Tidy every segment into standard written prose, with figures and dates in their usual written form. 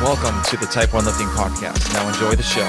Welcome to the Type 1 Lifting Podcast. Now enjoy the show.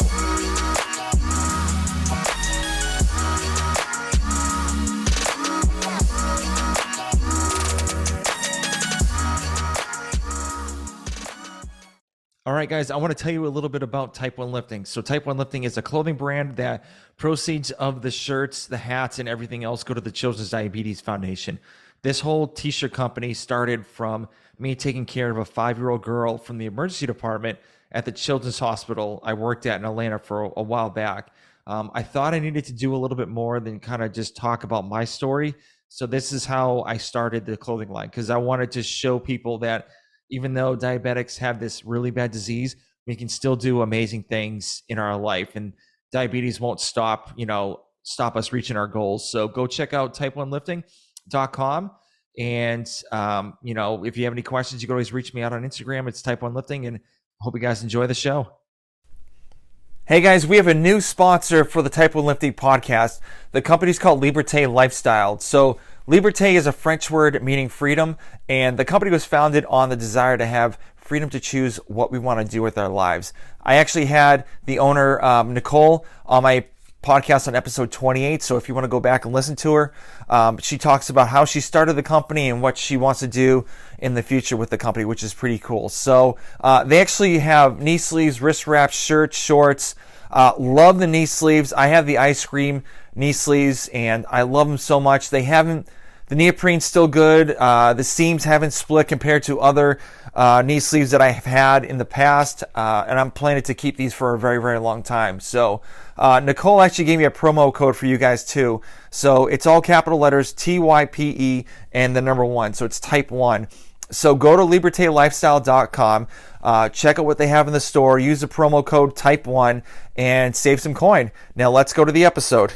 All right, guys, I want to tell you a little bit about Type 1 Lifting. So Type 1 Lifting is a clothing brand that proceeds of the shirts, the hats, and everything else go to the Children's Diabetes Foundation. This whole t-shirt company started from me taking care of a 5-year-old girl from the emergency department at the Children's Hospital I worked at in Atlanta for a while back. I thought I needed to do a little bit more than kind of just talk about my story. So this is how I started the clothing line, because I wanted to show people that even though diabetics have this really bad disease, we can still do amazing things in our life, and diabetes won't stop us reaching our goals. So go check out type1lifting.com. And, if you have any questions, you can always reach me out on Instagram. It's Type1Lifting, and hope you guys enjoy the show. Hey guys, we have a new sponsor for the Type 1 Lifting podcast. The company's called Liberté Lifestyle. So Liberté is a French word meaning freedom, and the company was founded on the desire to have freedom to choose what we want to do with our lives. I actually had the owner, Nicole, on my podcast on episode 28. So if you want to go back and listen to her, she talks about how she started the company and what she wants to do in the future with the company, which is pretty cool. So they actually have knee sleeves, wrist wraps, shirts, shorts. Love the knee sleeves. I have the ice cream knee sleeves and I love them so much. The neoprene's still good. The seams haven't split compared to other knee sleeves that I have had in the past. And I'm planning to keep these for a very, very long time. So Nicole actually gave me a promo code for you guys too. So it's all capital letters, TYPE and the number 1. So it's Type 1. So go to libertelifestyle.com, check out what they have in the store, use the promo code Type 1 and save some coin. Now let's go to the episode.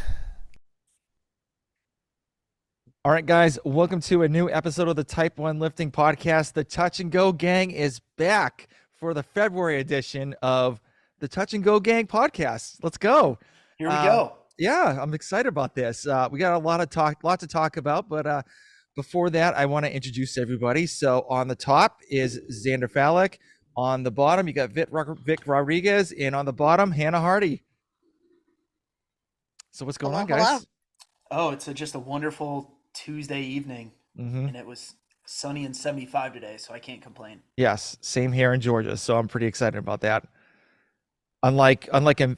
All right, guys, welcome to a new episode of the Type 1 Lifting Podcast. The Touch and Go Gang is back for the February edition of the Touch and Go Gang podcast. Let's go. Here we go. Yeah, I'm excited about this. We got a lot to talk about, but before that, I want to introduce everybody. So on the top is Xander Falick. On the bottom, you got Vic Rodriguez, and on the bottom, Hannah Hardy. So what's going on, guys? Oh, it's just a wonderful Tuesday evening, Mm-hmm. and it was sunny and 75 today, so I can't complain. Yes, same here in Georgia, so I'm pretty excited about that. Unlike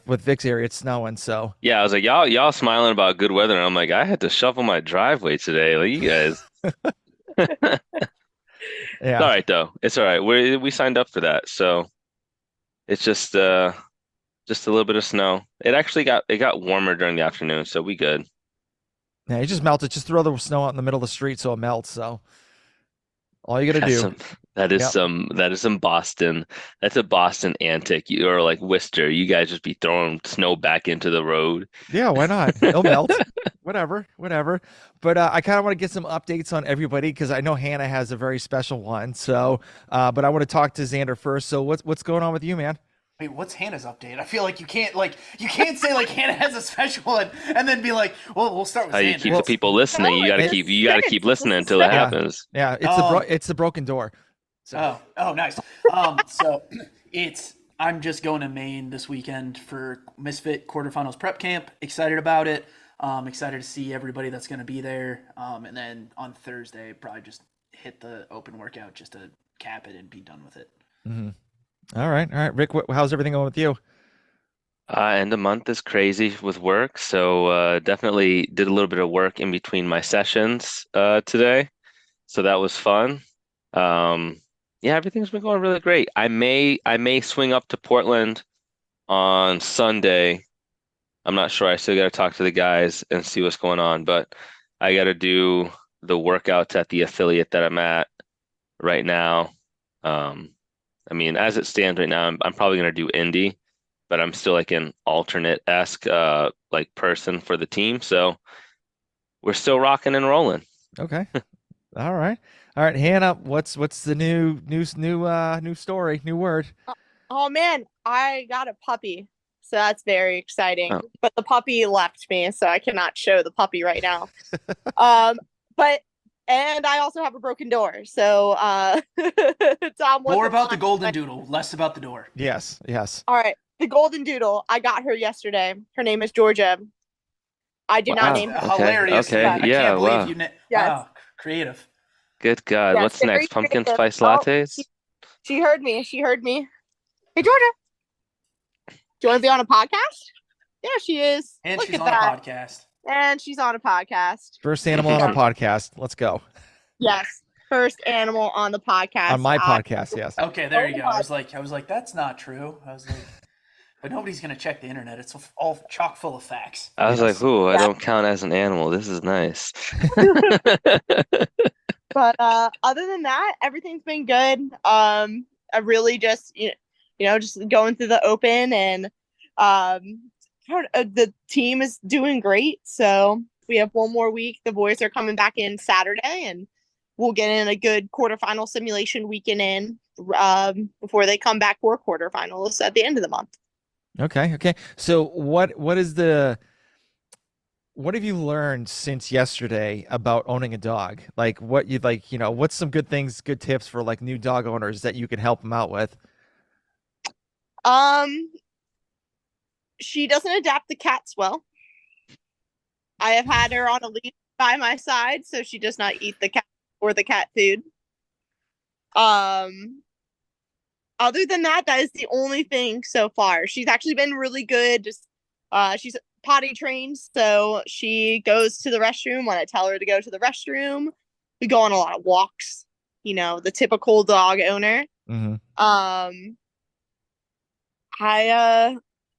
with Vic's area, it's snowing, so. Yeah, I was like, y'all smiling about good weather, and I'm like, I had to shovel my driveway today. Like, you guys. Yeah. It's all right though. It's all right. We signed up for that, so it's just a little bit of snow. It got warmer during the afternoon, so we good. Yeah, it just melted. Just throw the snow out in the middle of the street so it melts. So all you gotta do. That is some Boston. That's a Boston antic. Or like Worcester. You guys just be throwing snow back into the road. Yeah, why not? It'll melt. Whatever. But I kind of want to get some updates on everybody because I know Hannah has a very special one. So, but I want to talk to Xander first. So what's going on with you, man? Wait, what's Hannah's update? I feel like you can't say like Hannah has a special one and then be like, well, we'll start with How Xander. you keep the people listening? You gotta keep listening until it happens. Yeah, it's the broken door. So. Oh, nice. So I'm just going to Maine this weekend for Misfit quarterfinals prep camp. Excited about it. Excited to see everybody that's going to be there. And then on Thursday, probably just hit the open workout just to cap it and be done with it. Mm-hmm. All right, Rick. How's everything going with you? End of month is crazy with work, so definitely did a little bit of work in between my sessions today, so that was fun. Yeah, everything's been going really great. I may swing up to Portland on Sunday. I'm not sure. I still got to talk to the guys and see what's going on, but I got to do the workouts at the affiliate that I'm at right now. I mean, as it stands right now, I'm probably going to do Indy, but I'm still like an alternate-esque like person for the team. So we're still rocking and rolling. Okay. All right. Hannah, what's the new story, new word? Oh man, I got a puppy. So that's very exciting. Oh. But the puppy left me, so I cannot show the puppy right now. But and I also have a broken door. So Tom More wasn't about the fine. golden doodle, less about the door. Yes, yes. All right, the golden doodle. I got her yesterday. Her name is Georgia. I did not Wow. name her. Okay. Hilarious Okay. name. I Yeah. can't believe Wow. you. Yes, Wow, creative. Good God. yes, What's very next? Pumpkin creative. spice Oh, lattes? she heard me. She heard me. Hey, Georgia, do you want to be on a podcast? There she is. And Look she's at on that. a podcast. And she's on a podcast. First animal on a podcast. Let's go. Yes, first animal on the podcast. On my podcast, yes. Okay, there you go. my- I was like, that's not true. I was like, but nobody's gonna check the internet. It's all chock full of facts. I was Yes. like, ooh, I Yeah. don't count as an animal. This is nice. But other than that, everything's been good. I really just just going through the open, and the team is doing great. So we have one more week. The boys are coming back in Saturday, and we'll get in a good quarterfinal simulation weekend in before they come back for quarterfinals at the end of the month. Okay, okay. So what have you learned since yesterday about owning a dog? Like what you like, what's some good things, good tips for like new dog owners that you can help them out with? She doesn't adapt to cats well. I have had her on a leash by my side, so she does not eat the cat or the cat food. Other than that, that is the only thing so far. She's actually been really good. Just she's potty trained, so she goes to the restroom when I tell her to go to the restroom. We go on a lot of walks, the typical dog owner. Mm-hmm.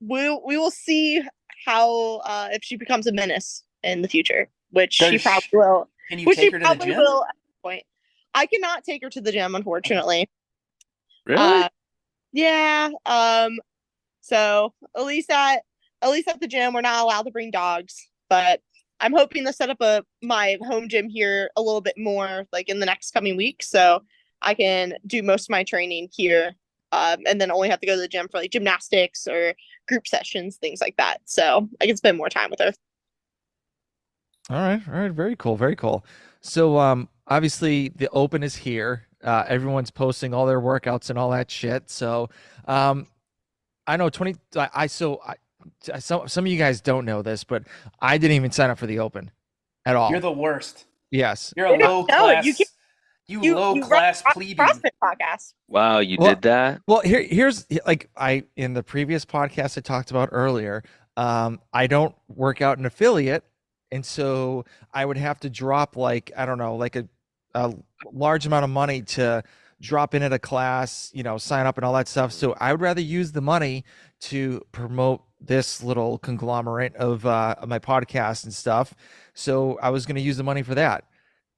We will see how if she becomes a menace in the future, which she probably will. Can you Which take she her to the probably gym? will at some point. I cannot take her to the gym, unfortunately. Really? Yeah. So at least at the gym, we're not allowed to bring dogs. But I'm hoping to set up my home gym here a little bit more, like in the next coming weeks, so I can do most of my training here, and then only have to go to the gym for like gymnastics or group sessions, things like that. So I can spend more time with her. All right, all right, very cool, very cool. So obviously the open is here. Everyone's posting all their workouts and all that shit. So I know some of you guys don't know this, but I didn't even sign up for the open at all. You're the worst. Yes. You're a low class. You low run class a plebeian. CrossFit podcast. Wow, you Well- did that? Well, here's like in the previous podcast I talked about earlier, I don't work out an affiliate, and so I would have to drop like, I don't know, like a large amount of money to drop in at a class, sign up and all that stuff. So I would rather use the money to promote this little conglomerate of my podcast and stuff. So I was going to use the money for that.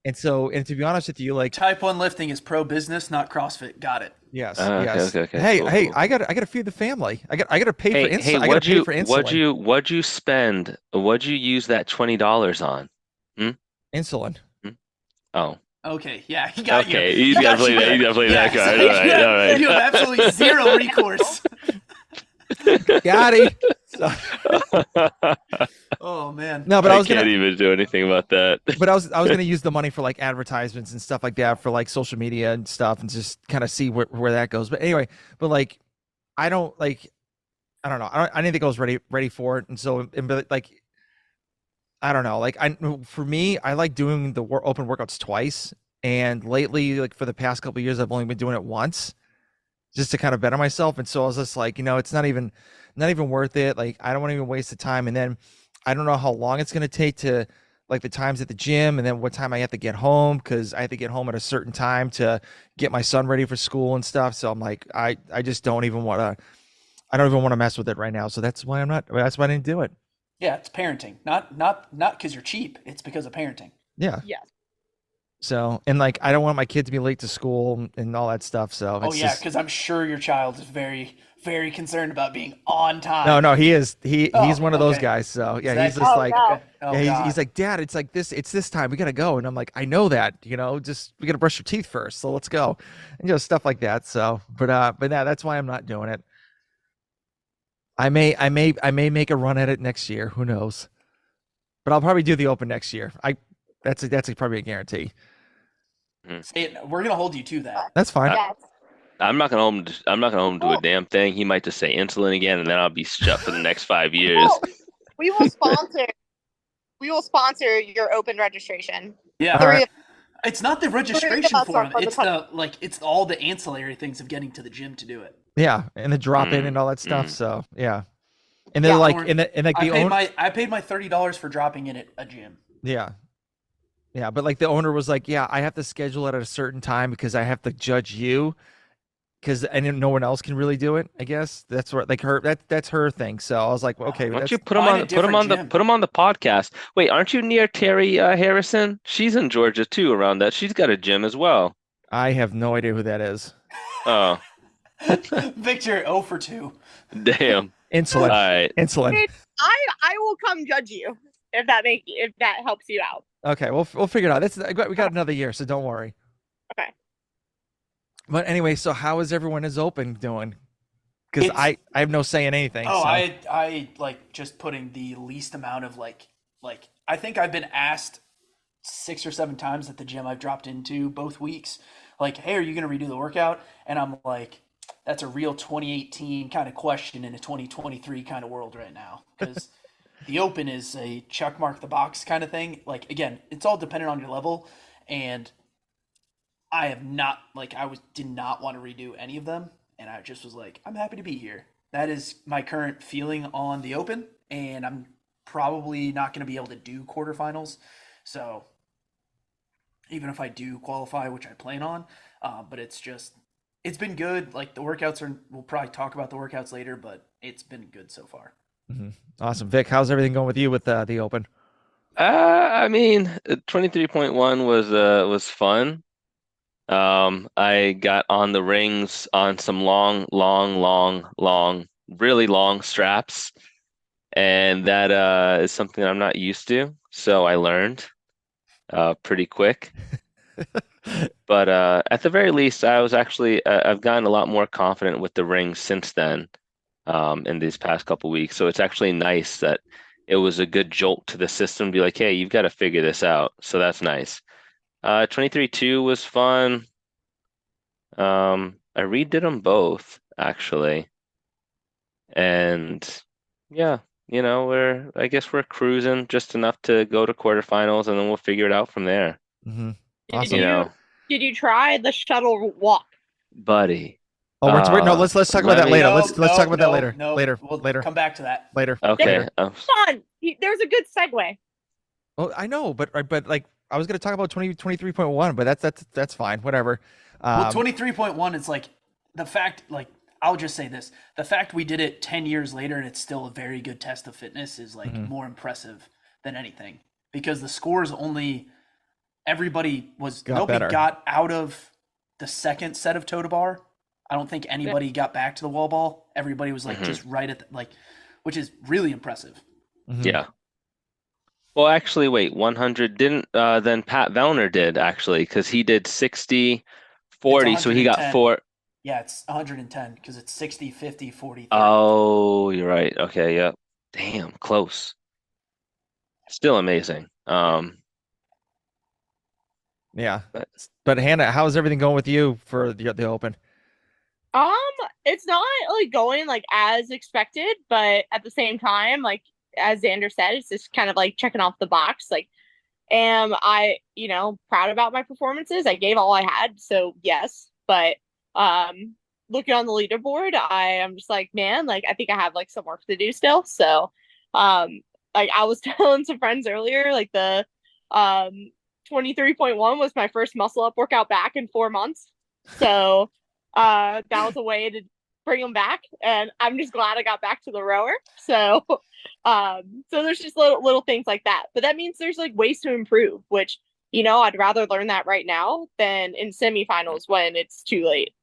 And to be honest with you, like, Type 1 lifting is pro business, not CrossFit. Got it. yes, Okay, yes. okay, Hey, cool, hey, cool. I gotta feed the family. I gotta pay for Hey, insulin. I gotta pay for what'd you spend? What'd you use that $20 on? insulin. Oh, Okay, yeah, he got you. okay. He He's got definitely you that. there. He's definitely Yeah, that guy. so All right, all right. You have absolutely zero recourse. Got it. So, Oh man. no, but I I was can't gonna, even do anything about that. but I was gonna use the money for like advertisements and stuff like that for like social media and stuff, and just kind of see where that goes. But anyway, but like, I don't know. I didn't think I was ready for it, and so but like, I don't know. Like for me, I like doing the open workouts twice, and lately, like for the past couple of years, I've only been doing it once, just to kind of better myself. And so I was just like, it's not even worth it. Like I don't want to even waste the time. And then I don't know how long it's going to take to like the times at the gym, and then what time I have to get home, because I have to get home at a certain time to get my son ready for school and stuff. So I'm like, I just don't even want to mess with it right now. So that's why that's why I didn't do it. Yeah, it's parenting. Not because you're cheap. It's because of parenting. Yeah. Yes. So, and like, I don't want my kid to be late to school and all that stuff. So Oh it's yeah, just, because I'm sure your child is very, very concerned about being on time. no, he is, he's Oh, one of those okay. yeah. So yeah, that he's just- just Oh, like, no. Okay. Oh, yeah, God. he's like, Dad, it's like it's this time, we gotta go. And I'm like, I know that, just we gotta brush your teeth first, so let's go, and stuff like that. So, but yeah, that's why I'm not doing it. I may make a run at it next year. Who knows? But I'll probably do the open next year. That's probably a guarantee. We're gonna hold you to that. That's fine. Yes. I'm not gonna hold him. I'm not gonna hold him to a Well, damn thing. He might just say insulin again, and then I'll be shut for the next 5 years. we will sponsor. We will sponsor your open registration. Yeah. All right. It's not the Three of registration us are form. for the It's all the ancillary things of getting to the gym to do it. Yeah, and the drop in and all that stuff. Mm. So yeah, and then Yeah. like and like the owner. I paid my $30 for dropping in at a gym. Yeah. Yeah, but like the owner was like, "Yeah, I have to schedule it at a certain time because I have to judge you, because and then no one else can really do it. I guess that's what like her that's her thing." So I was like, well, "Okay, Why don't that's you put him Find a on put him different on the gym. put him on the podcast? Wait, aren't you near Terry Harrison? She's in Georgia too, around that. She's got a gym as well. I have no idea who that is." Oh, Victor 0 for 2. damn. All Insulin, right. insulin. I will come judge you if that helps you out. Okay, we'll figure it out. We got another year, so don't worry. Okay. But anyway, so how is everyone is open doing? Because I have no say in anything. Oh, so. I like just putting the least amount of like I think I've been asked 6 or 7 times at the gym I've dropped into both weeks, like, hey, are you gonna redo the workout? And I'm like, that's a real 2018 kind of question in a 2023 kind of world right now, because the open is a check mark the box kind of thing. Like, again, it's all dependent on your level, and I have not like did not want to redo any of them, and I just was like, I'm happy to be here. That is my current feeling on the open, and I'm probably not going to be able to do quarterfinals. So even if I do qualify, which I plan on, but it's been good. Like the workouts are, we'll probably talk about the workouts later, but it's been good so far. Mm-hmm. Awesome, Vic. How's everything going with you with the open? I mean, 23.1 was fun. I got on the rings on some long, really long straps, and that is something I'm not used to. So I learned pretty quick. But at the very least, I've gotten a lot more confident with the rings since then, in these past couple weeks. So it's actually nice that it was a good jolt to the system to be like, hey, you've got to figure this out. So that's nice. 23.2 was fun. I redid them both actually, and yeah, I guess we're cruising just enough to go to quarterfinals, and then we'll figure it out from there. Mm-hmm. Did Awesome. did you try the shuttle walk? Buddy. Oh, wait, no. Let's talk about that later. Let's talk about that later. No, Later. We'll Later. come back to that. Later. Okay. Later. Fun. There's a good segue. Well, I know, but like I was gonna talk about 23.1, but that's fine. Whatever. Well, 23.1 is like the fact, like, I'll just say this. The fact we did it 10 years later and it's still a very good test of fitness is like more impressive than anything, because the scores only nobody better. got out of the second set of toe to bar. I don't think anybody got back to the wall ball. Everybody was like just right at the, which is really impressive. Mhm. Yeah. Well, actually, wait, 100 didn't, then Pat Vellner did actually, because he did 60, 40, so he got 110. 4. Yeah, it's 110 because it's 60, 50, 40, 30. Oh, you're right. Okay, yep. Damn, close. Still amazing. Yeah. But But Hannah, how's everything going with you for the open? It's not like going like as expected, but at the same time, like as Xander said, it's just kind of like checking off the box. Like, am I, proud about my performances? I gave all I had, so yes. But looking on the leaderboard, I am just like, man, like I think I have like some work to do still. So, like I was telling some friends earlier, like the 23.1 was my first muscle up workout back in 4 months. So that was a way to bring them back, and I'm just glad I got back to the rower. So so there's just little things like that, but that means there's like ways to improve, which I'd rather learn that right now than in semifinals when it's too late.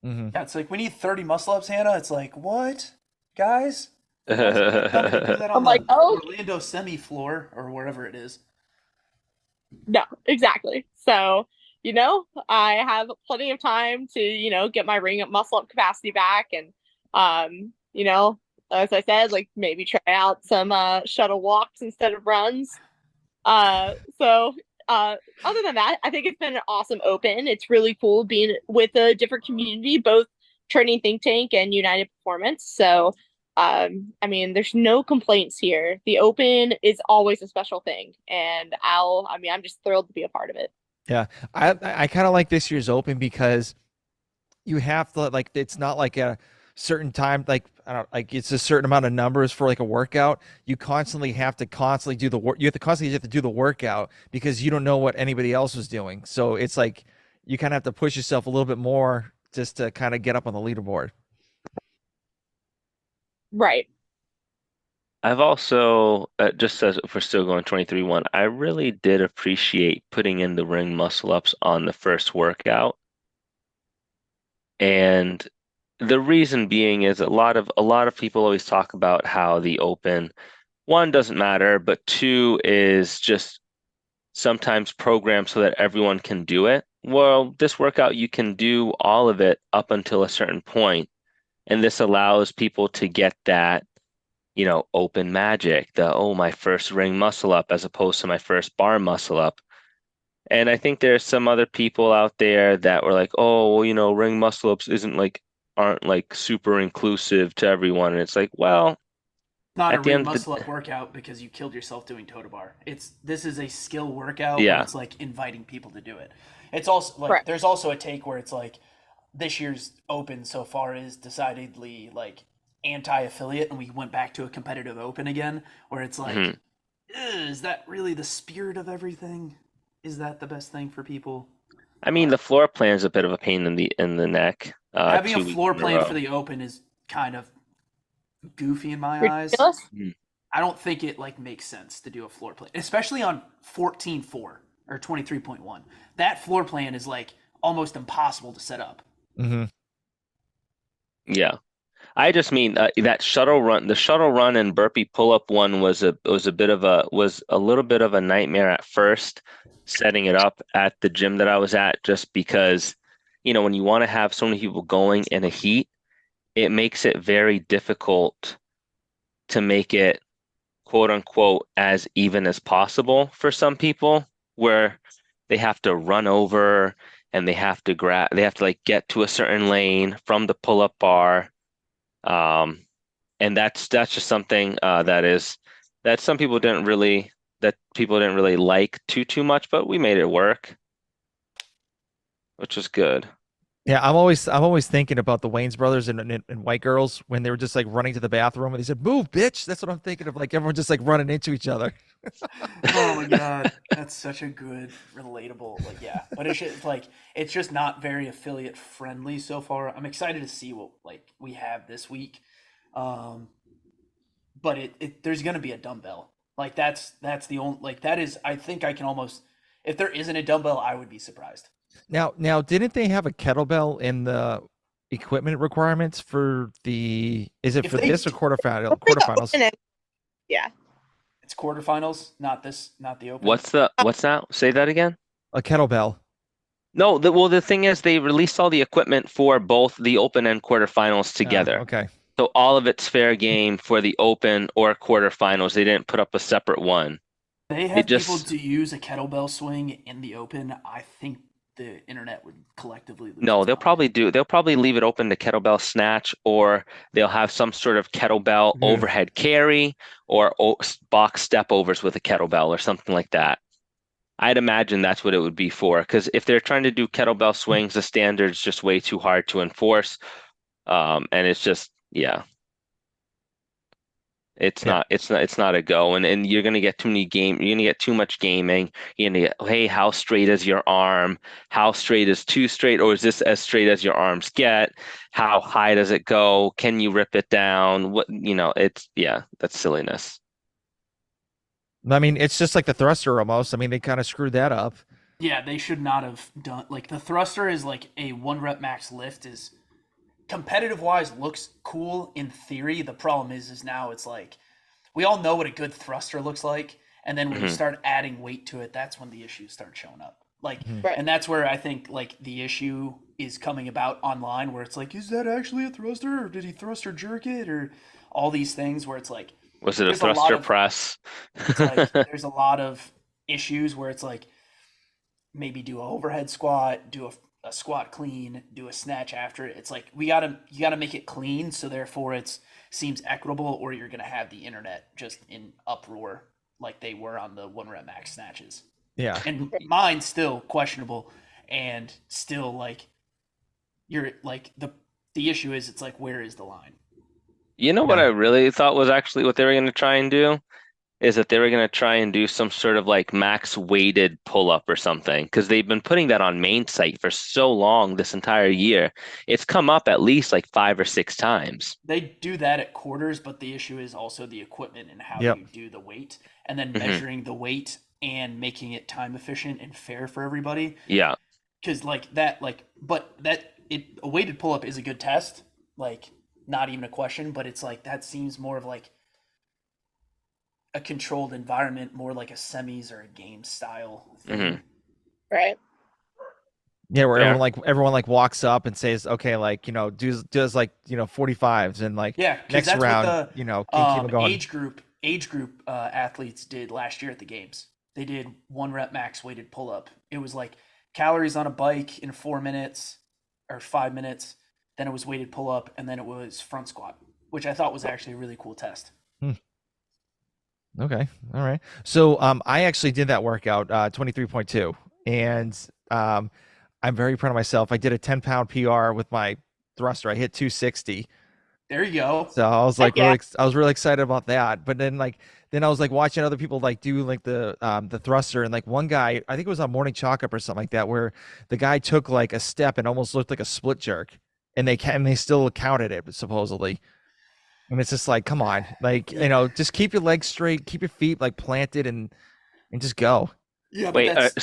Mm-hmm. Yeah, it's like we need 30 muscle ups, Hannah. It's like, what, guys? You guys are gonna tell me to do that on I'm like, the oh. Orlando semi floor or wherever it is. No, exactly. So I have plenty of time to get my ring up muscle up capacity back, and as I said, like maybe try out some shuttle walks instead of runs. So other than that, I think it's been an awesome open. It's really cool being with a different community, both Training Think Tank and United Performance. So, I mean, there's no complaints here. The open is always a special thing, and I'm just thrilled to be a part of it. Yeah, I kind of like this year's Open because you have to like it's not like a certain time like I don't like it's a certain amount of numbers for like a workout. You constantly have to constantly do the work. You have to do the workout because you don't know what anybody else was doing. So it's like you kind of have to push yourself a little bit more just to kind of get up on the leaderboard. Right. I've also, just as if we're still going 23-1, I really did appreciate putting in the ring muscle ups on the first workout. And the reason being is a lot of people always talk about how the open, one, doesn't matter, but two is just sometimes programmed so that everyone can do it. Well, this workout, you can do all of it up until a certain point, and this allows people to get that, open magic, my first ring muscle up as opposed to my first bar muscle up. And I think there's some other people out there that were like, oh, well, ring muscle ups aren't like super inclusive to everyone. And it's like, well, Not a at the ring end of muscle the, up workout because you killed yourself doing toe to bar. This is a skill workout where yeah, it's like inviting people to do it. It's also like Correct. there's also a take where it's like this year's open so far is decidedly like anti-affiliate, and we went back to a competitive open again where it's like, mhm. is that really the spirit of everything? Is that the best thing for people? I mean, But the floor plan is a bit of a pain in the neck, having a 2 weeks floor in a plan for row. the open is kind of goofy in my eyes. Ridiculous. Mm. I don't think it like makes sense to do a floor plan, especially on 14.4 or 23.1. That floor plan is like almost impossible to set up. Hmm. Yeah. I just mean that shuttle run, the shuttle run and burpee pull up one was a little bit of a nightmare at first, setting it up at the gym that I was at, just because, when you want to have so many people going in a heat, it makes it very difficult to make it quote unquote as even as possible for some people, where they have to run over and they have to like get to a certain lane from the pull up bar. Um, and that's just something that some people didn't really like too much, but we made it work, which was good. Yeah, I'm always thinking about the Wayne's brothers and White Girls when they were just like running to the bathroom and they said, "Move, bitch." That's what I'm thinking of. Like everyone just like running into each other. Oh my god, that's such a good relatable like yeah, but it's just not very affiliate friendly so far. I'm excited to see what like we have this week. Um but there's going to be a dumbbell. Like that's the only like that is I think I can almost if there isn't a dumbbell I would be surprised. Now, didn't they have a kettlebell in the equipment requirements for the? Is it If for they this or d- quarterfinals? Yeah. It's quarterfinals, not the open. What's that? Say that again. A kettlebell. No, the thing is they released all the equipment for both the open and quarterfinals Oh, together. okay. So all of it's fair game for the open or quarterfinals. They didn't put up a separate one. They They have people just to use a kettlebell swing in the open. I think the internet would collectively lose No, its mind. they'll probably leave it open to kettlebell snatch, or they'll have some sort of kettlebell Yeah. overhead carry, or box step overs with a kettlebell or something like that. I'd imagine that's what it would be for, because if they're trying to do kettlebell swings, the standard's just way too hard to enforce. And it's just, yeah, Yeah. it's not a go. And you're gonna get too much gaming. You're gonna get, hey, how straight is your arm? How straight is too straight, or is this as straight as your arms get? How high does it go? Can you rip it down? It's, yeah, that's silliness. I mean, it's just like the thruster almost. I mean, they kind of screwed that up. Yeah, they should not have done like the thruster is like a one rep max lift is competitive wise looks cool in theory. The problem is now it's like we all know what a good thruster looks like, and then when you Hmm. start adding weight to it, that's when the issues start showing up. Like, Mhm. Right. and that's where I think like the issue is coming about online, where it's like, is that actually a thruster, or did he thruster jerk it, or all these things where it's like, Was it a there's a lot thruster of press? it's like there's a lot of issues where it's like maybe do a overhead squat, do a squat clean, do a snatch after it. It's like you gotta make it clean, so therefore it's seems equitable, or you're gonna have the internet just in uproar like they were on the 1 rep max snatches. Yeah. And mine's still questionable, and still like you're like the issue is it's like where is the line? You know what I Yeah. really thought was actually what they were going to try and do is that they were going to try and do some sort of like max weighted pull up or something because they've been putting that on main site for so long this entire year. It's come up at least like 5 or 6 times. They do that at quarters, but the issue is also the equipment and how Yep. you do the weight, and then Hmm. measuring the weight and making it time efficient and fair for everybody. Yeah. Because like that, like, but that it a weighted pull up is a good test, like not even a question. But it's like that seems more of like a controlled environment, more like a semis or a game style Hmm. thing. Right. Yeah, where Fair. everyone like walks up and says, okay, like, does like, 45s and like Yeah, because next that's what round, the can keep it going. age group athletes did last year at the games. They did 1 rep max weighted pull up. It was like calories on a bike in 4 minutes or 5 minutes. Then it was weighted pull up, and then it was front squat, which I thought was actually a really cool test. Hmm. Okay. All right. So I actually did that workout, 23.2. And I'm very proud of myself. I did a 10-pound PR with my thruster. I hit 260. There you go. So I was Heck like yeah. I was really excited about that. But then I was like watching other people like do like the thruster, and like one guy, I think it was on Morning Chalk Up or something like that, where the guy took like a step and almost looked like a split jerk, and they still counted it supposedly. And it's just like, come on, like, Yeah, just keep your legs straight, keep your feet like planted, and just go. yeah, but Wait,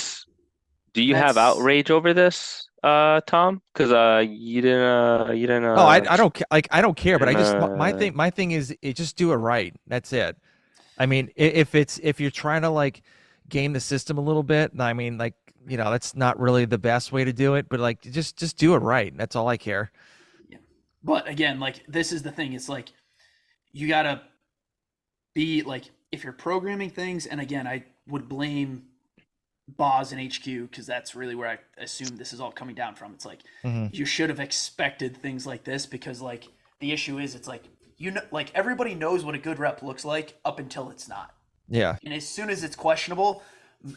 do you have that's outrage over this, Tom? Because Oh, I don't like I don't care, but I didn't just my thing is just do it right. That's it. I mean, if you're trying to like game the system a little bit, I mean, like, that's not really the best way to do it, but like just do it right. That's all I care. yeah. But again, like this is the thing. It's like you gotta be like if you're programming things, and again, I would blame Boz and HQ because that's really where I assume this is all coming down from. It's like Hmm. you should have expected things like this because like the issue is it's like like everybody knows what a good rep looks like up until it's not. Yeah. And as soon as it's questionable,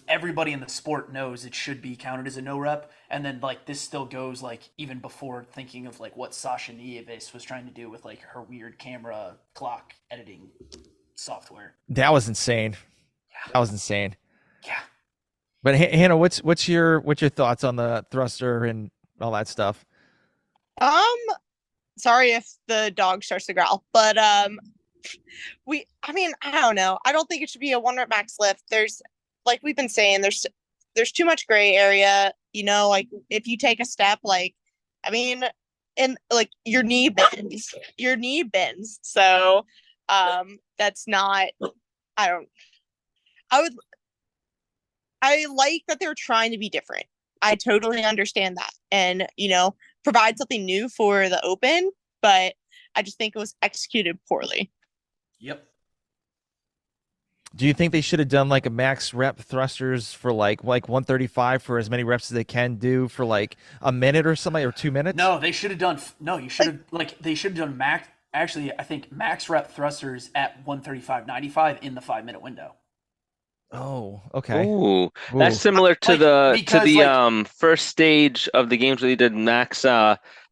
everybody in the sport knows it should be counted as a no rep. And then like this still goes like even before thinking of like what Sasha Nieves was trying to do with like her weird camera clock editing software. That was insane. That was insane. Yeah. But Hannah, what's your thoughts on the thruster and all that stuff? Um, sorry if the dog starts to growl, but I mean, I don't know. I don't think it should be a 1 rep max lift. There's like we've been saying, there's too much gray area. Like if you take a step, like I mean, and like your knee bends. So that's not. I don't. I would. I like that they're trying to be different. I totally understand that, and provide something new for the open. But I just think it was executed poorly. Yep. Do you think they should have done like a max rep thrusters for like 135 for as many reps as they can do for like a minute or something, or 2 minutes? No, they should have done. No, you should have they should have done max. Actually, I think max rep thrusters at 135.95 in the 5 minute window. Oh, okay. Ooh, that's Ooh. similar to Like because the like first stage of the games where they did max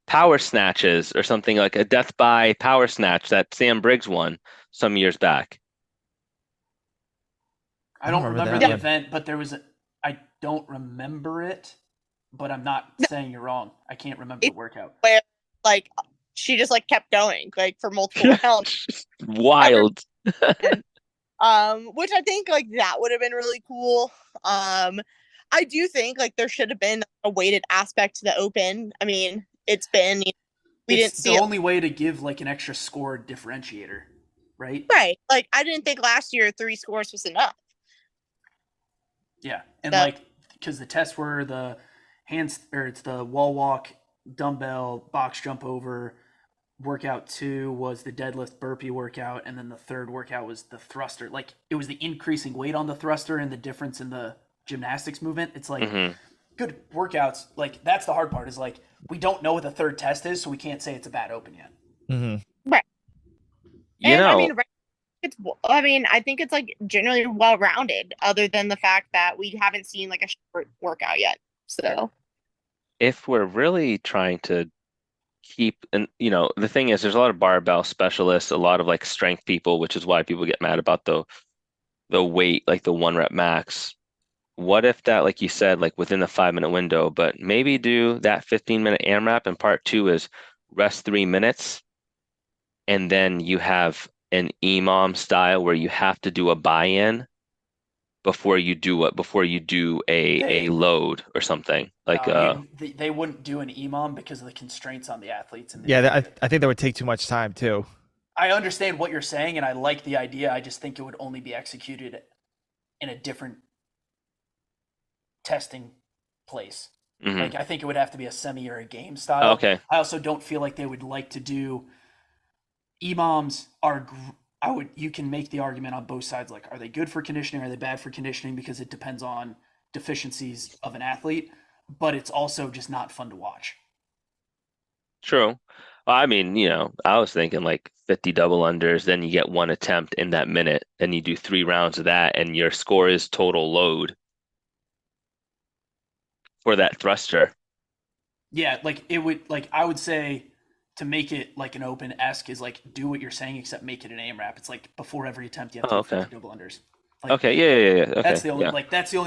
power snatches or something like a death by power snatch that Sam Briggs won some years back. I I don't don't remember remember that the one. event, but I don't remember it, but I'm not saying you're wrong. I can't remember the It's workout. where like she just like kept going like for multiple rounds. Wild. Which I think like that would have been really cool. I do think like there should have been a weighted aspect to the open. I mean, it's been we It's didn't the see it only way to give like an extra score differentiator, right? right. Like I didn't think last year 3 scores was enough. Yeah, and So like because the tests were the hands or it's the wall walk, dumbbell, box jump over. Workout 2 was the deadlift burpee workout, and then the third workout was the thruster. Like it was the increasing weight on the thruster and the difference in the gymnastics movement. It's like Hmm. good workouts. Like that's the hard part is like we don't know what the third test is, so we can't say it's a bad open yet. Hmm. Right. You And I know, mean, I mean, I think it's like generally well rounded, other than the fact that we haven't seen like a short workout yet. So, if we're really trying to keep, and the thing is, there's a lot of barbell specialists, a lot of like strength people, which is why people get mad about the weight, like the 1 rep max. What if that, like you said, like within the 5 minute window, but maybe do that 15-minute AMRAP, and part two is rest 3 minutes, and then you have an EMOM style where you have to do a buy-in before you do a They load or something. Like no, they wouldn't do an EMOM because of the constraints on the athletes in the Yeah, affiliate. I think that would take too much time too. I understand what you're saying, and I like the idea. I just think it would only be executed in a different testing place. mhm. Like I think it would have to be a semi or a game style. Okay, I also don't feel like they would like to do EMOMs are I would you can make the argument on both sides like are they good for conditioning, are they bad for conditioning because it depends on deficiencies of an athlete, but it's also just not fun to watch. true. Well, I mean, I was thinking like 50 double unders, then you get one attempt in that minute, then you do 3 rounds of that, and your score is total load for that thruster. Yeah, like it would like I would say to make it like an open esque is like do what you're saying except make it an AMRAP. It's like before every attempt you have to Oh, do okay. 50 double unders. Like Okay, yeah, yeah, yeah, yeah. that's Okay, the only yeah.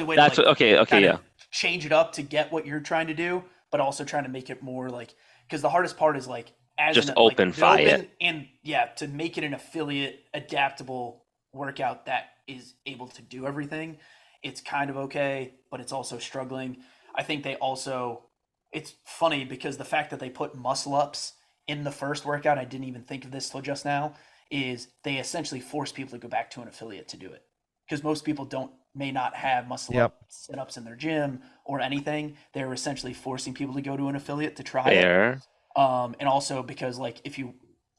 way to That's like what, okay, okay, kind of yeah. change it up to get what you're trying to do, but also trying to make it more like because the hardest part is like as Just an like the open-fy it. open and yeah to make it an affiliate adaptable workout that is able to do everything. It's kind of okay, but it's also struggling. I think they also it's funny because the fact that they put muscle ups in the first workout, I didn't even think of this till just now, is they essentially force people to go back to an affiliate to do it because most people don't may not have muscle Yep. up setups in their gym or anything. They're essentially forcing people to go to an affiliate to try it. Fair. And also because like if you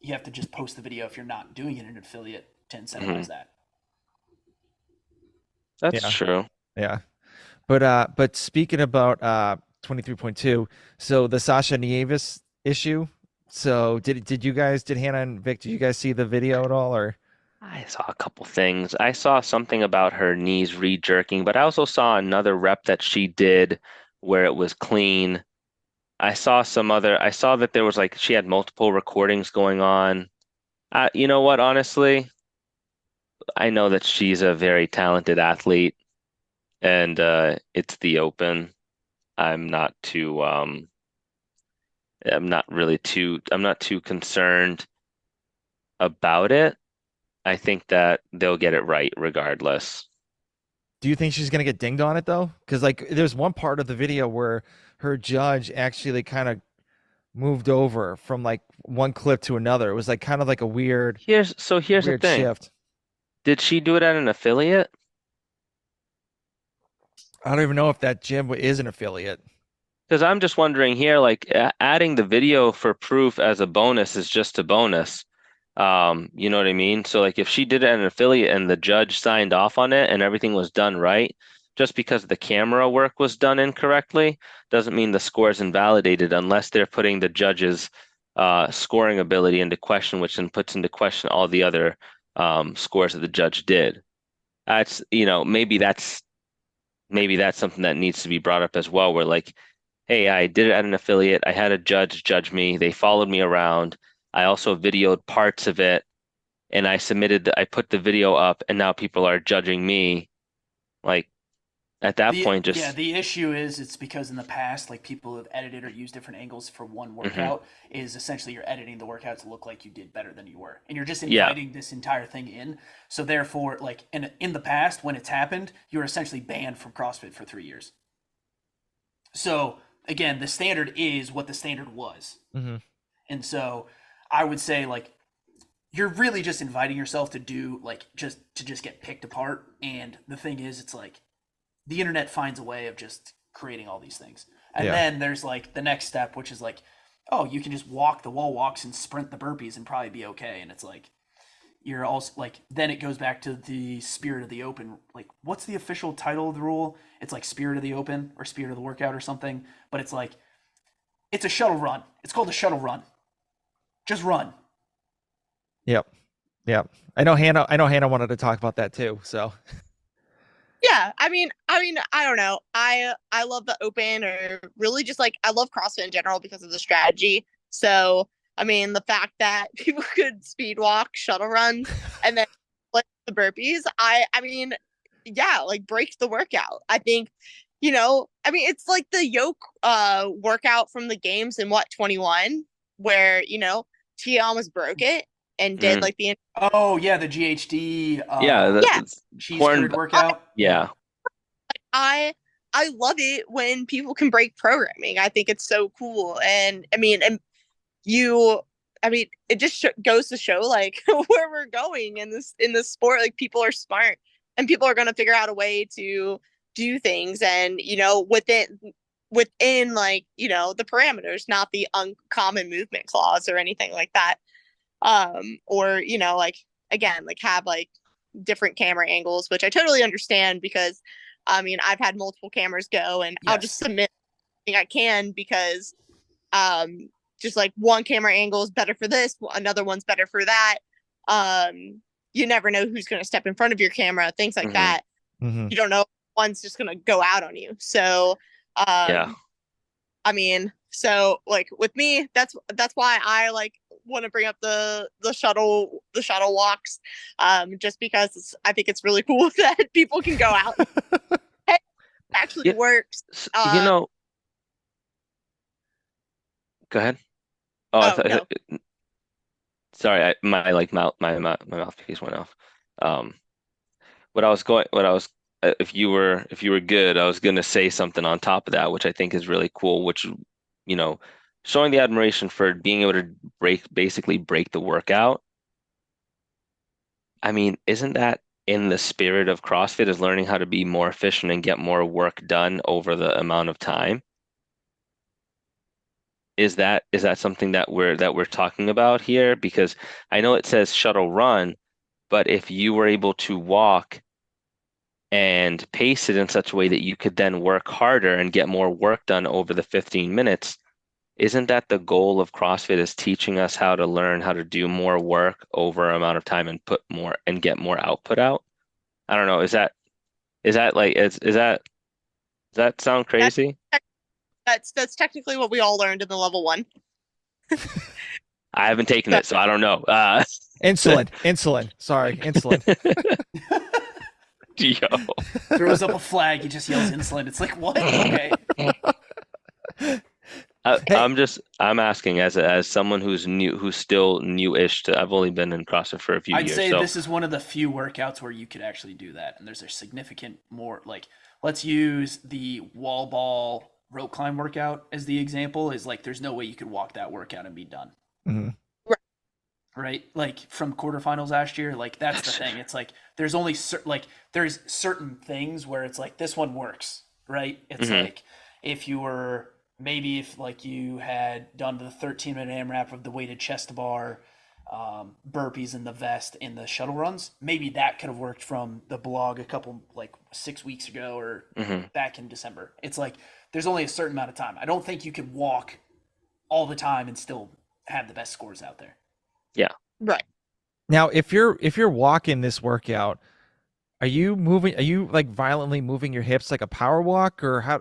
have to just post the video if you're not doing it in an affiliate to Hmm. incentivize that. That's Yeah. true. Yeah. But speaking about 23.2, so the Sasha Nieves issue. So did Hannah and Vic, did you guys see the video at all or I saw a couple things. I saw something about her knees re-jerking, but I also saw another rep that she did where it was clean. I saw that there was like she had multiple recordings going on. You know what, honestly, I know that she's a very talented athlete, and it's the open. I'm not too I'm not too concerned about it. I think that they'll get it right regardless. do you think she's gonna get dinged on it though? Because like there's one part of the video where her judge actually kind of moved over from like one clip to another. It was like kind of like a Here's the weird thing. shift. Did she do it at an affiliate? I don't even know if that gym is an affiliate. Because I'm just wondering here, like adding the video for proof as a bonus is just a bonus. You know what I mean? So like if she did it at an affiliate and the judge signed off on it and everything was done right, just because the camera work was done incorrectly, doesn't mean the score is invalidated unless they're putting the judge's scoring ability into question, which then puts into question all the other scores that the judge did. That's, maybe that's something that needs to be brought up as well, where like, hey, I did it at an affiliate. I had a judge judge me. They followed me around. I also videoed parts of it, and I put the video up, and now people are judging me. Like at that The point, yeah, just the issue is it's because in the past, like people have edited or used different angles for one mhm. workout. Is essentially you're editing the workout to look like you did better than you were, and you're just Yeah, inviting this entire thing in. So therefore, like in the past when it's happened, you're essentially banned from CrossFit for 3 years. So again, the standard is what the standard was, Hmm. and so I would say like you're really just inviting yourself to do like just get picked apart. And the thing is, it's like the internet finds a way of just creating all these things. And Yeah. then there's like the next step, which is like, oh, you can just walk the wall walks and sprint the burpees and probably be okay. And it's like, you're also like, then it goes back to the spirit of the open. Like, what's the official title of the rule? It's like spirit of the open or spirit of the workout or something. But it's like, it's a shuttle run. It's called a shuttle run. Just run. Yep. Yep. I know Hannah wanted to talk about that too. So Yeah, I don't know. I love the open, or really just like I love CrossFit in general because of the strategy. So I mean, the fact that people could speed walk, shuttle run, and then like the burpees, I mean, yeah, like breaks the workout. I think, I mean, it's like the yoke workout from the games in what 21, where Tia almost broke it and did Mm. like the Oh yeah, the GHD Yeah, yeah. cheese corn. curd workout. Yeah. I I love it when people can break programming. I think it's so cool, and you, it just goes to show like where we're going in this sport. Like people are smart, and people are going to figure out a way to do things, and within like the parameters, not the uncommon movement clause or anything like that. Or like again, like have like different camera angles, which I totally understand because I mean I've had multiple cameras go, and I'll just Yes. submit everything I can because um just like one camera angle is better for this, another one's better for that. You never know who's going to step in front of your camera, things like Hmm. that. mhm. You don't know, one's just going to go out on you. So Yeah. I mean, so like with me, that's why I like want to bring up the shuttle walks, just because I think it's really cool that people can go out. It actually Yeah. works. You Uh, know, go ahead. Oh, I oh thought. no, Sorry, my like my mouthpiece went off. Um, what I was, if you were good, I was gonna say something on top of that, which I think is really cool. Which, you know, showing the admiration for being able to basically break the workout. I mean, isn't that in the spirit of CrossFit, is learning how to be more efficient and get more work done over the amount of time? Is that something that we're talking about here? Because I know it says shuttle run, but if you were able to walk and pace it in such a way that you could then work harder and get more work done over the 15 minutes, isn't that the goal of CrossFit, is teaching us how to learn how to do more work over an amount of time and put more and get more output out? I don't know. Is that like is that does that sound that's crazy? that's technically what we all learned in the level one. I haven't taken So it, so I don't know. Insulin. Sorry, insulin. Yo. Throws up a flag. He just yells insulin. It's like, what? Okay. Hey, I'm asking as someone who's new, who's still newish to, I've only been in CrossFit for a few I'd years, say so this is one of the few workouts where you could actually do that. And there's a significant more, like, let's use the wall ball rope climb workout as the example, is like, there's no way you could walk that workout and be done. mhm. Right? Like from quarterfinals last year, like that's the thing. It's like there's only there's certain things where it's like this one works, right? It's hmm. like if you were, maybe if like you had done the 13-minute AMRAP of the weighted chest bar, burpees in the vest in the shuttle runs, maybe that could have worked from the blog a couple, like 6 weeks ago or Hmm. back in December. It's like there's only a certain amount of time. I don't think you could walk all the time and still have the best scores out there. Yeah. right. Now, if you're walking this workout, are you moving? Are you like violently moving your hips like a power walk, or how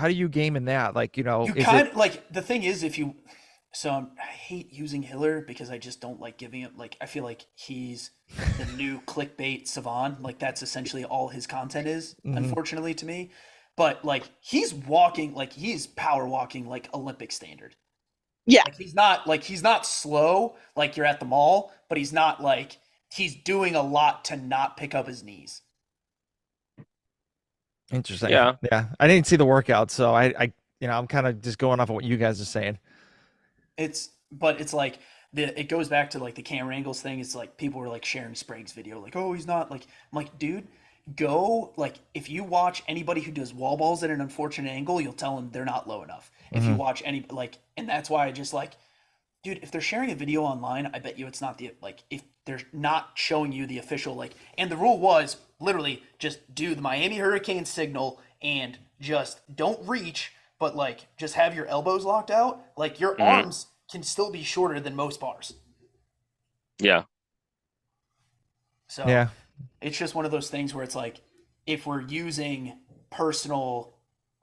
do you game in that? Like, You is it? kind of like, the thing is, if you, so I hate using Hiller because I just don't like giving him, like, I feel like he's the new clickbait savant. Like that's essentially all his content is, Mhm. unfortunately to me. But like he's walking, like he's power walking like Olympic standard. Yeah, Like he's not slow like you're at the mall, but he's not like, he's doing a lot to not pick up his knees. Interesting. Yeah. Yeah, I didn't see the workout, so I'm kind of just going off of what you guys are saying. But it's like it goes back to like the camera angles thing. It's like people were like sharing Sprague's video, like, oh, he's not like, I'm like, dude, go, like, if you watch anybody who does wall balls at an unfortunate angle, you'll tell them they're not low enough. If you Hmm. watch any, like, and that's why I just like, Dude, if they're sharing a video online, I bet you it's not the like if they're not showing you the official like and the rule was literally just do the Miami Hurricane signal and just don't reach, but like just have your elbows locked out. Like your Mm, arms can still be shorter than most bars. yeah. So Yeah. it's just one of those things where it's like if we're using personal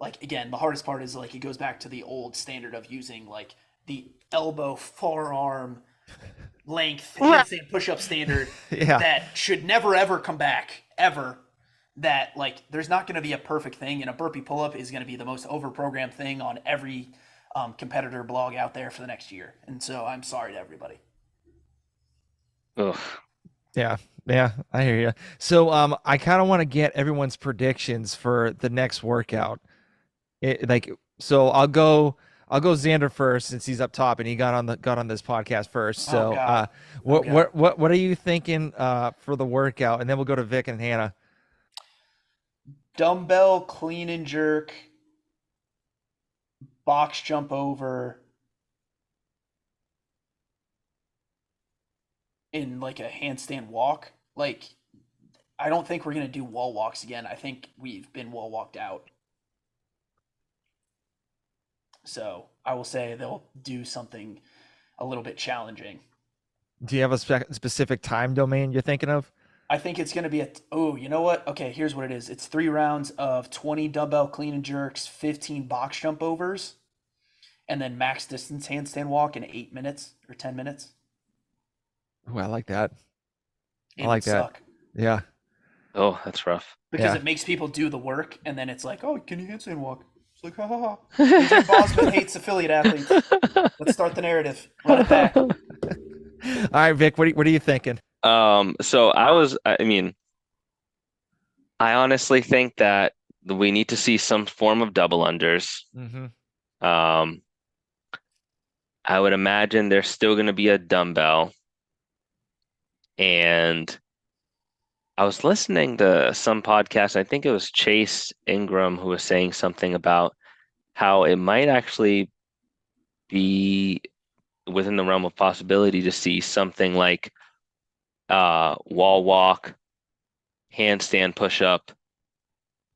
like again, the hardest part is like it goes back to the old standard of using like the elbow forearm length Right. handstand push-up standard Yeah. that should never ever come back ever. That like there's not going to be a perfect thing, and a burpee pull-up is going to be the most over-programmed thing on every competitor blog out there for the next year. And so I'm sorry to everybody. Ugh. Yeah. Yeah. I hear you. So I kind of want to get everyone's predictions for the next workout. Like so I'll go Xander first since he's up top and he got on this podcast first. Oh So God, oh what God. what are you thinking for the workout? And then we'll go to Vic and Hannah. Dumbbell clean and jerk, box jump over, in like a handstand walk. Like I don't think we're gonna do wall walks again. I think we've been wall walked out. So I will say they'll do something a little bit challenging. Do you have a specific time domain you're thinking of? I think it's going to be oh, you know what? Okay, here's what it is. It's 3 rounds of 20 dumbbell clean and jerks, 15 box jump overs, and then max distance handstand walk in 8 minutes or 10 minutes. Oh, I like that. I It would like that. suck Yeah. Oh, that's rough. because Yeah. it makes people do the work, and then it's like, oh, can you handstand walk? It's like, ha ha ha. AJ Bosman hates affiliate athletes. Let's start the narrative. Run it back. All right, Vic, what are you thinking? So I mean, I honestly think that we need to see some form of double unders. Mm-hmm. Um, I would imagine there's still going to be a dumbbell. And I was listening to some podcast. I think it was Chase Ingram who was saying something about how it might actually be within the realm of possibility to see something like wall walk, handstand push up,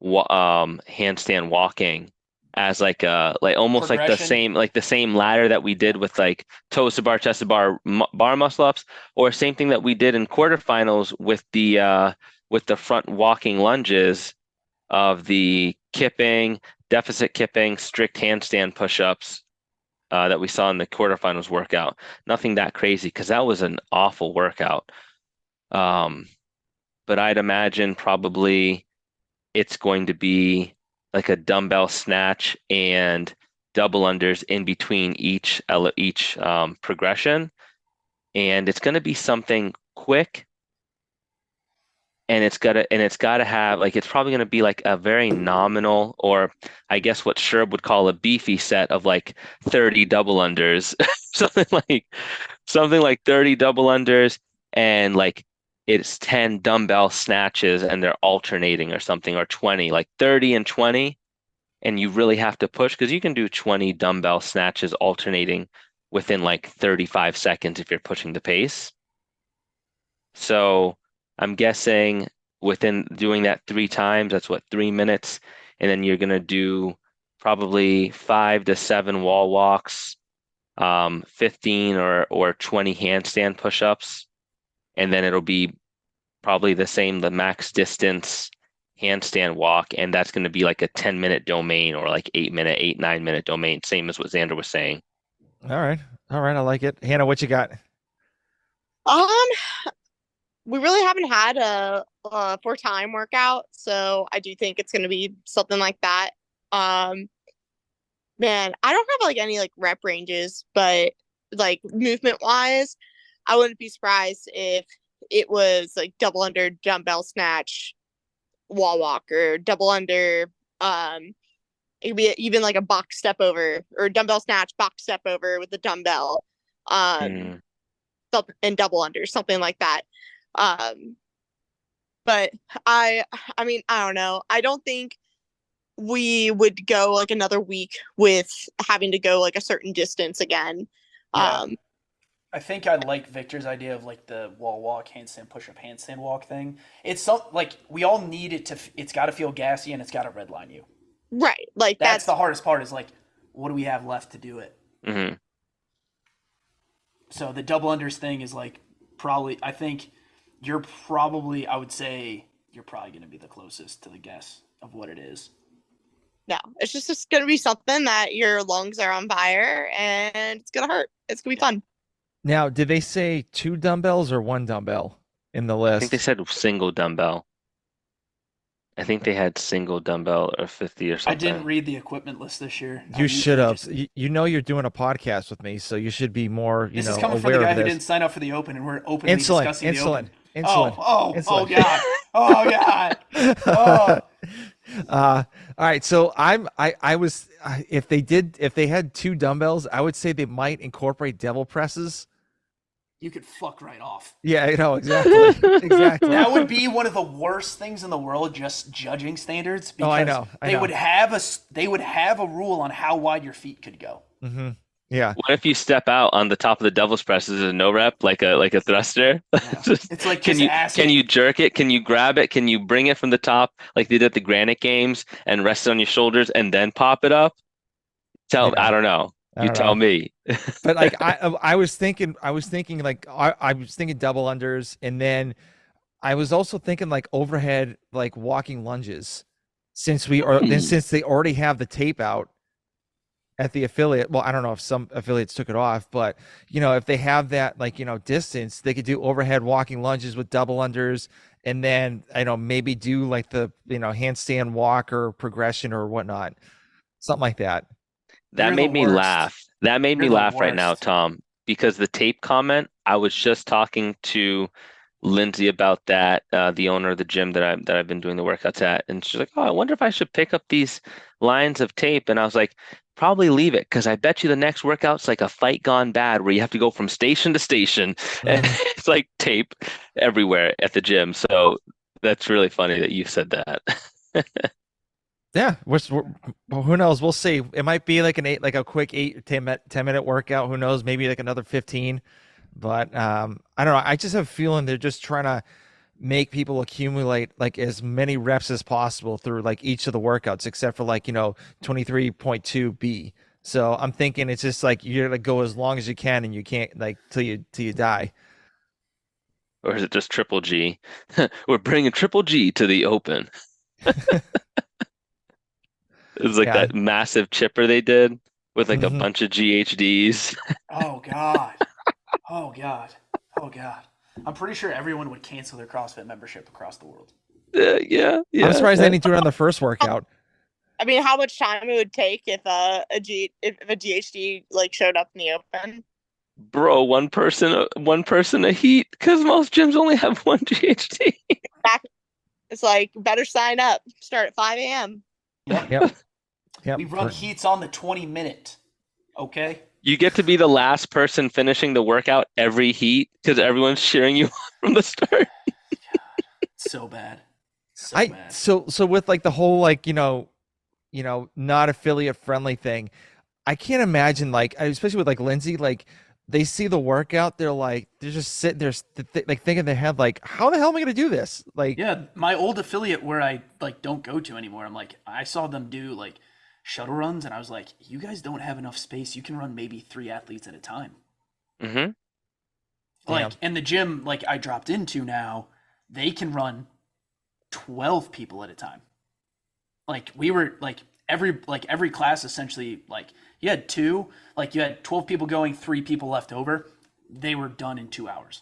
handstand walking as like almost Progression. like the same ladder that we did with like toes to bar, chest to bar, bar muscle ups, or same thing that we did in quarterfinals with the front walking lunges of the kipping, deficit kipping, strict handstand push ups that we saw in the quarterfinals workout. Nothing that crazy because that was an awful workout. Um, but I'd imagine probably it's going to be like a dumbbell snatch and double unders in between each progression, and it's going to be something quick, and it's gotta have like it's probably going to be like a very nominal, or I guess what Sherb would call a beefy set of like 30 double unders, something like something like 30 double unders and like it's 10 dumbbell snatches and they're alternating or something, or 20, like 30 and 20. And you really have to push because you can do 20 dumbbell snatches alternating within like 35 seconds if you're pushing the pace. So I'm guessing within doing that 3 times, that's what, 3 minutes. And then you're going to do probably 5 to 7 wall walks, 15 or 20 handstand push-ups, and then it'll be probably the max distance handstand walk, and that's going to be like a 10-minute domain or like 8-minute, 9-minute domain, same as what Xander was saying. All right. All right, I like it. Hannah, what you got? Um, we really haven't had a 4 time workout, so I do think it's gonna be something like that. Um, man, I don't have like any like rep ranges, but like movement wise, I wouldn't be surprised if it was like double under dumbbell snatch, wall walk, or double under it could be even like a box step over or dumbbell snatch box step over with the dumbbell um Mm, and double under something like that. um but I I mean, I don't know. I don't think we would go like another week with having to go like a certain distance again. Yeah. um I think I like Victor's idea of like the wall walk, handstand push up, handstand walk thing. It's so like we all need it to. It's got to feel gassy and it's got to redline you. Right. Like That's the hardest part. Is like, what do we have left to do it? Hmm. So the double unders thing is like probably. I think you're probably. I would say you're probably going to be the closest to the guess of what it is. no. It's gonna be something that your lungs are on fire and it's gonna hurt. It's gonna be fun. Now, did they say 2 dumbbells or 1 dumbbell in the I think they list? said single dumbbell. I think they had single dumbbell or 50 or I didn't something. read the equipment list this year. I You should usually have. just- You know you're doing a podcast with me, so you should be more, This is coming from aware the guy of who this. didn't sign up for the open, and we're openly Insulin, discussing the insulin, open. insulin, Oh insulin. God! Oh God! Oh. All right. So if they had 2 dumbbells, I would say they might incorporate devil presses. You could fuck right off. Yeah, exactly. That would be one of the worst things in the world, just judging standards. Because Oh, I know. they would have a rule on how wide your feet could go. Mm-hmm. Yeah. What if you step out on the top of the devil's press as a no rep, like a thruster? Yeah. It's like Can just acid. you jerk it? Can you grab it? Can you bring it from the top like they did at the Granite Games and rest it on your shoulders and then pop it up? I don't know. You tell me. But like I was thinking like I was thinking double unders, and then I was also thinking like overhead like walking lunges, since they already have the tape out at the affiliate. Well, I don't know if some affiliates took it off, but if they have that like distance, they could do overhead walking lunges with double unders, and then maybe do like the handstand walk or progression or whatnot, something like that. That You're made the me worst. laugh. That made me You're the laugh right now, worst. Tom, because the tape comment, I was just talking to Lindsay about that, the owner of the gym that I've been doing the workouts at, and she's like, "Oh, I wonder if I should pick up these lines of tape." And I was like, "Probably leave it, because I bet you the next workout's like a fight gone bad, where you have to go from station to station, and it's like tape everywhere at the gym." So that's really funny that you said that. Yeah, well, who knows? We'll see. It might be like like a quick 10 minute workout. Who knows? Maybe like another 15. But I don't know. I just have a feeling they're just trying to make people accumulate like as many reps as possible through like each of the workouts, except for like 23.2B. So I'm thinking it's just like you're gonna go as long as you can, and you can't like till you die. Or is it just Triple G? We're bringing Triple G to the Open. It was like Yeah. that massive chipper they did with like a Mhm. bunch of GHDs. Oh God. Oh God. Oh God. I'm pretty sure everyone would cancel their CrossFit membership across the world. Yeah. I'm surprised they didn't do it on the first workout. I mean, how much time it would take if if a GHD like showed up in the open? Bro, one person a heat, because most gyms only have one GHD. It's like better sign up. Start at 5 a.m. Yep. We run heats on the 20-minute. Okay? You get to be the last person finishing the workout every heat because everyone's cheering you on from the start. So bad. So bad. So with like the whole like not affiliate friendly thing, I can't imagine like, especially with like Lindsay, like they see the workout, they're just sitting there like thinking in their head like, how the hell am I gonna do this? Like, Yeah, my old affiliate where I like don't go to anymore. I'm like, I saw them do like shuttle runs, and I was like, you guys don't have enough space. You can run maybe 3 athletes at a time. Mm-hmm. Like, Damn. in the gym like I dropped into now, they can run 12 people at a time. Like we were like every class essentially, like you had 12 people going, 3 people left over. They were done in 2 hours.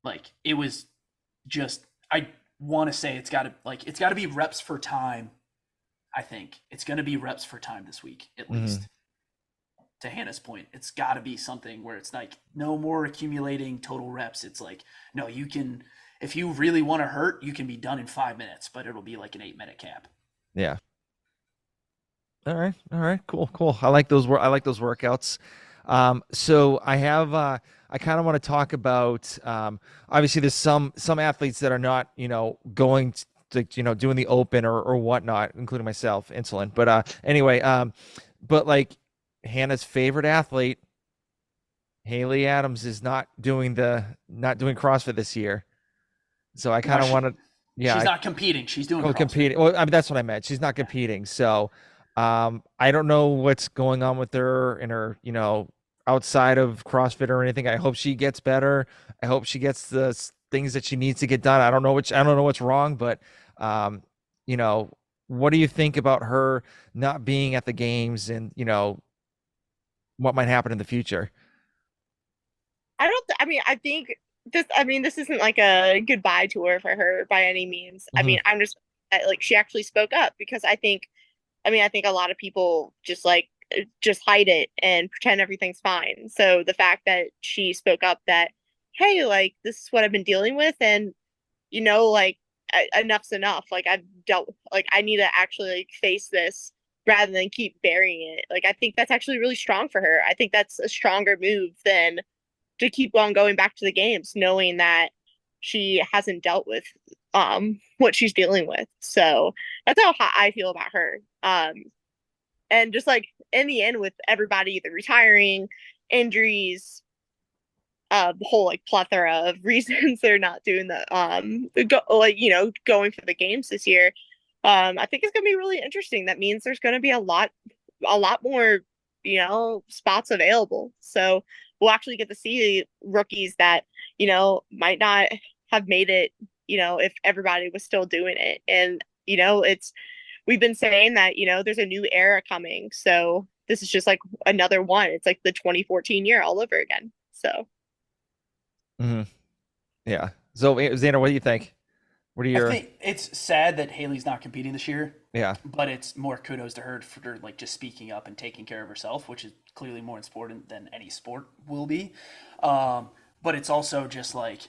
Like it was just, I want to say it's got to be reps for time. I think it's going to be reps for time this week at least. To Hannah's point, it's got to be something where it's like no more accumulating total reps. It's like, no, you can, if you really want to hurt, you can be done in 5 minutes, but it'll be like an 8-minute cap. Yeah. All right, cool. I like those workouts. So I kind of want to talk about, obviously there's some athletes that are not, going to, doing the open or whatnot, including myself, insulin. But anyway, but like Hannah's favorite athlete, Haley Adams is not doing CrossFit this year. So I No, kind of want to, yeah, she's not competing. She's doing CrossFit. competing. Well, I mean, that's what I meant. She's not competing. So, I don't know what's going on with her in her, outside of CrossFit or anything. I hope she gets better. I hope she gets the things that she needs to get done. I don't know what's wrong, but, um, you know, what do you think about her not being at the games and, what might happen in the future? I don't. I mean, I think this. I mean, this isn't like a goodbye tour for her by any means. I Hmm. mean, I'm just like she actually spoke up because I think. I mean, I think a lot of people just hide it and pretend everything's fine. So the fact that she spoke up that, hey, like this is what I've been dealing with, and like enough's enough. Like I've dealt. Like I need to actually like face this rather than keep burying it. Like I think that's actually really strong for her. I think that's a stronger move than to keep on going back to the games, knowing that she hasn't dealt with what she's dealing with. So that's how I feel about her. And just like in the end, with everybody either retiring, injuries, the whole like plethora of reasons they're not doing going for the games this year. I think it's gonna be really interesting. That means there's gonna be a lot more, spots available. So we'll actually get to see rookies that, might not have made it, if everybody was still doing it. And, we've been saying that, there's a new era coming. So this is just like another one. It's like the 2014 year all over again. So Hmm. Yeah. So, Xander, what do you think? What are I your, think it's sad that Haley's not competing this year, yeah. but it's more kudos to her for like just speaking up and taking care of herself, which is clearly more important than any sport will be. But it's also just like,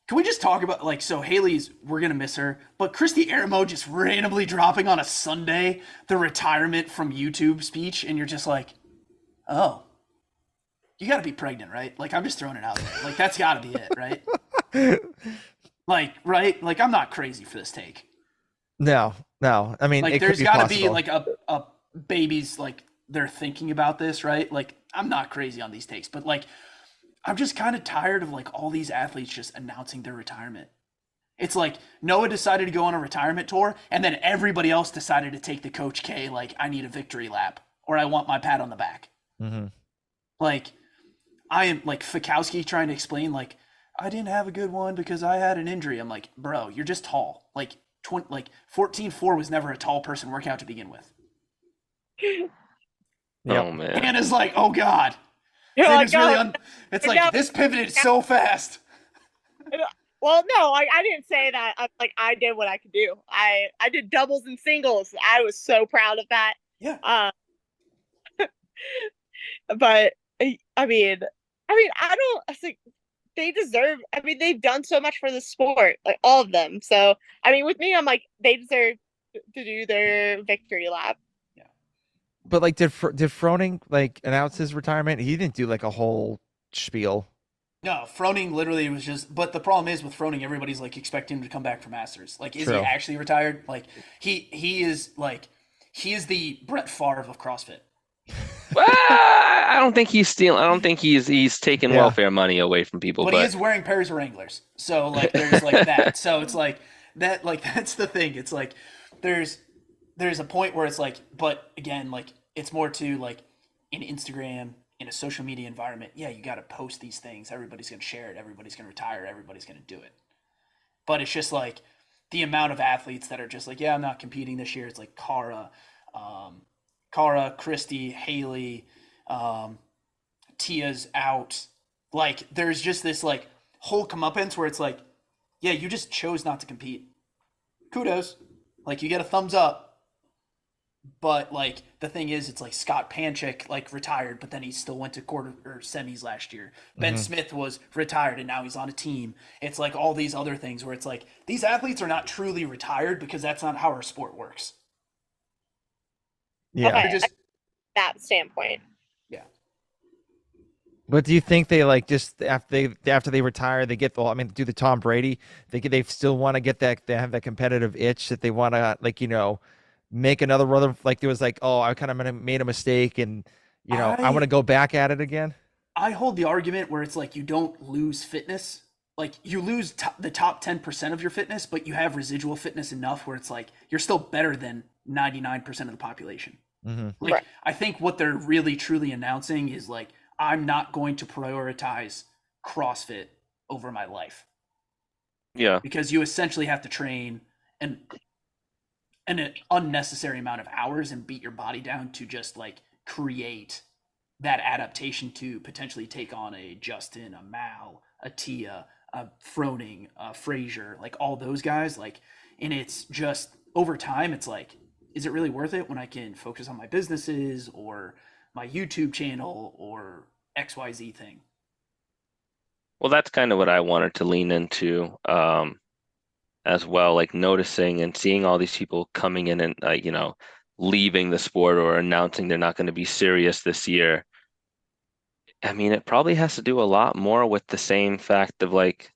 can we just talk about like, so Haley's, we're gonna miss her, but Christy Aramo just randomly dropping on a Sunday the retirement from YouTube speech, and you're just like, oh, you got to be pregnant, right? Like I'm just throwing it out there, like that's got to be it, right? Like, right? Like I'm not crazy for this take. No, no. I mean, Like it could there's be got to be possible. like a baby's like they're thinking about this, right? Like I'm not crazy on these takes, but like I'm just kind of tired of like all these athletes just announcing their retirement. It's like Noah decided to go on a retirement tour, and then everybody else decided to take the Coach K, like, I need a victory lap or I want my pat on the back. Hmm. Like, I am like Fikowski trying to explain, like, I didn't have a good one because I had an injury. I'm like, bro, you're just tall. Like, 14.4 was never a tall person workout to begin with. Yep. Oh man. Hannah's like, oh God. you're like, Hannah's really oh it's no, like, this pivoted so fast. well, no, I didn't say that. I did what I could do. I did doubles and singles. I was so proud of that. Yeah. Uh, but I don't. I think they deserve. I mean, they've done so much for the sport, like all of them. So I mean, with me, I'm like they deserve to do their victory lap. Yeah. But like, did Froning like announce his retirement? He didn't do like a whole spiel. No, Froning literally was just. But the problem is with Froning, everybody's like expecting him to come back for Masters. Like, is he True. actually retired? Like, he is like he is the Brett Favre of CrossFit. Well, I don't think he's stealing. I don't think he's taking Yeah. welfare money away from people. But he But is wearing Paris Wranglers, so like there's like that. So it's like that. Like that's the thing. It's like there's there's a point where it's like, but again, like it's more to like in Instagram in a social media environment. Yeah, you got to post these things. Everybody's gonna share it. Everybody's gonna retire. Everybody's gonna do it. But it's just like the amount of athletes that are just like, yeah, I'm not competing this year. It's like um, Christy, Haley, um, Tia's out. Like, there's just this like whole comeuppance where it's like, yeah, you just chose not to compete. Kudos. Like, you get a thumbs up. But like the thing is, it's like Scott Panchik like retired, but then he still went to quarter or semis last year. Ben Hmm. Smith was retired and now he's on a team. It's like all these other things where it's like these athletes are not truly retired because that's not how our sport works. Yeah. They're Okay, just that standpoint. yeah. But do you think they like just after they retire, they get the, I mean, do the Tom Brady? They still want to get that, they have that competitive itch that they want to like, make another run, like there was like, oh, I kind of made a mistake and I want I to go back at it again. I hold the argument where it's like you don't lose fitness. Like you lose the top 10% of your fitness, but you have residual fitness enough where it's like you're still better than 99% of the population. Mm-hmm. Like Right. I think what they're really truly announcing is like I'm not going to prioritize CrossFit over my life Yeah. because you essentially have to train an an unnecessary amount of hours and beat your body down to just like create that adaptation to potentially take on a Justin, a Mal, a Tia, a Froning, a Frazier, like all those guys. Like, and it's just over time, it's like, is it really worth it when I can focus on my businesses or my YouTube channel or XYZ thing? Well, that's kind of what I wanted to lean into as well, like noticing and seeing all these people coming in and leaving the sport or announcing they're not going to be serious this year. I mean, it probably has to do a lot more with the same fact of like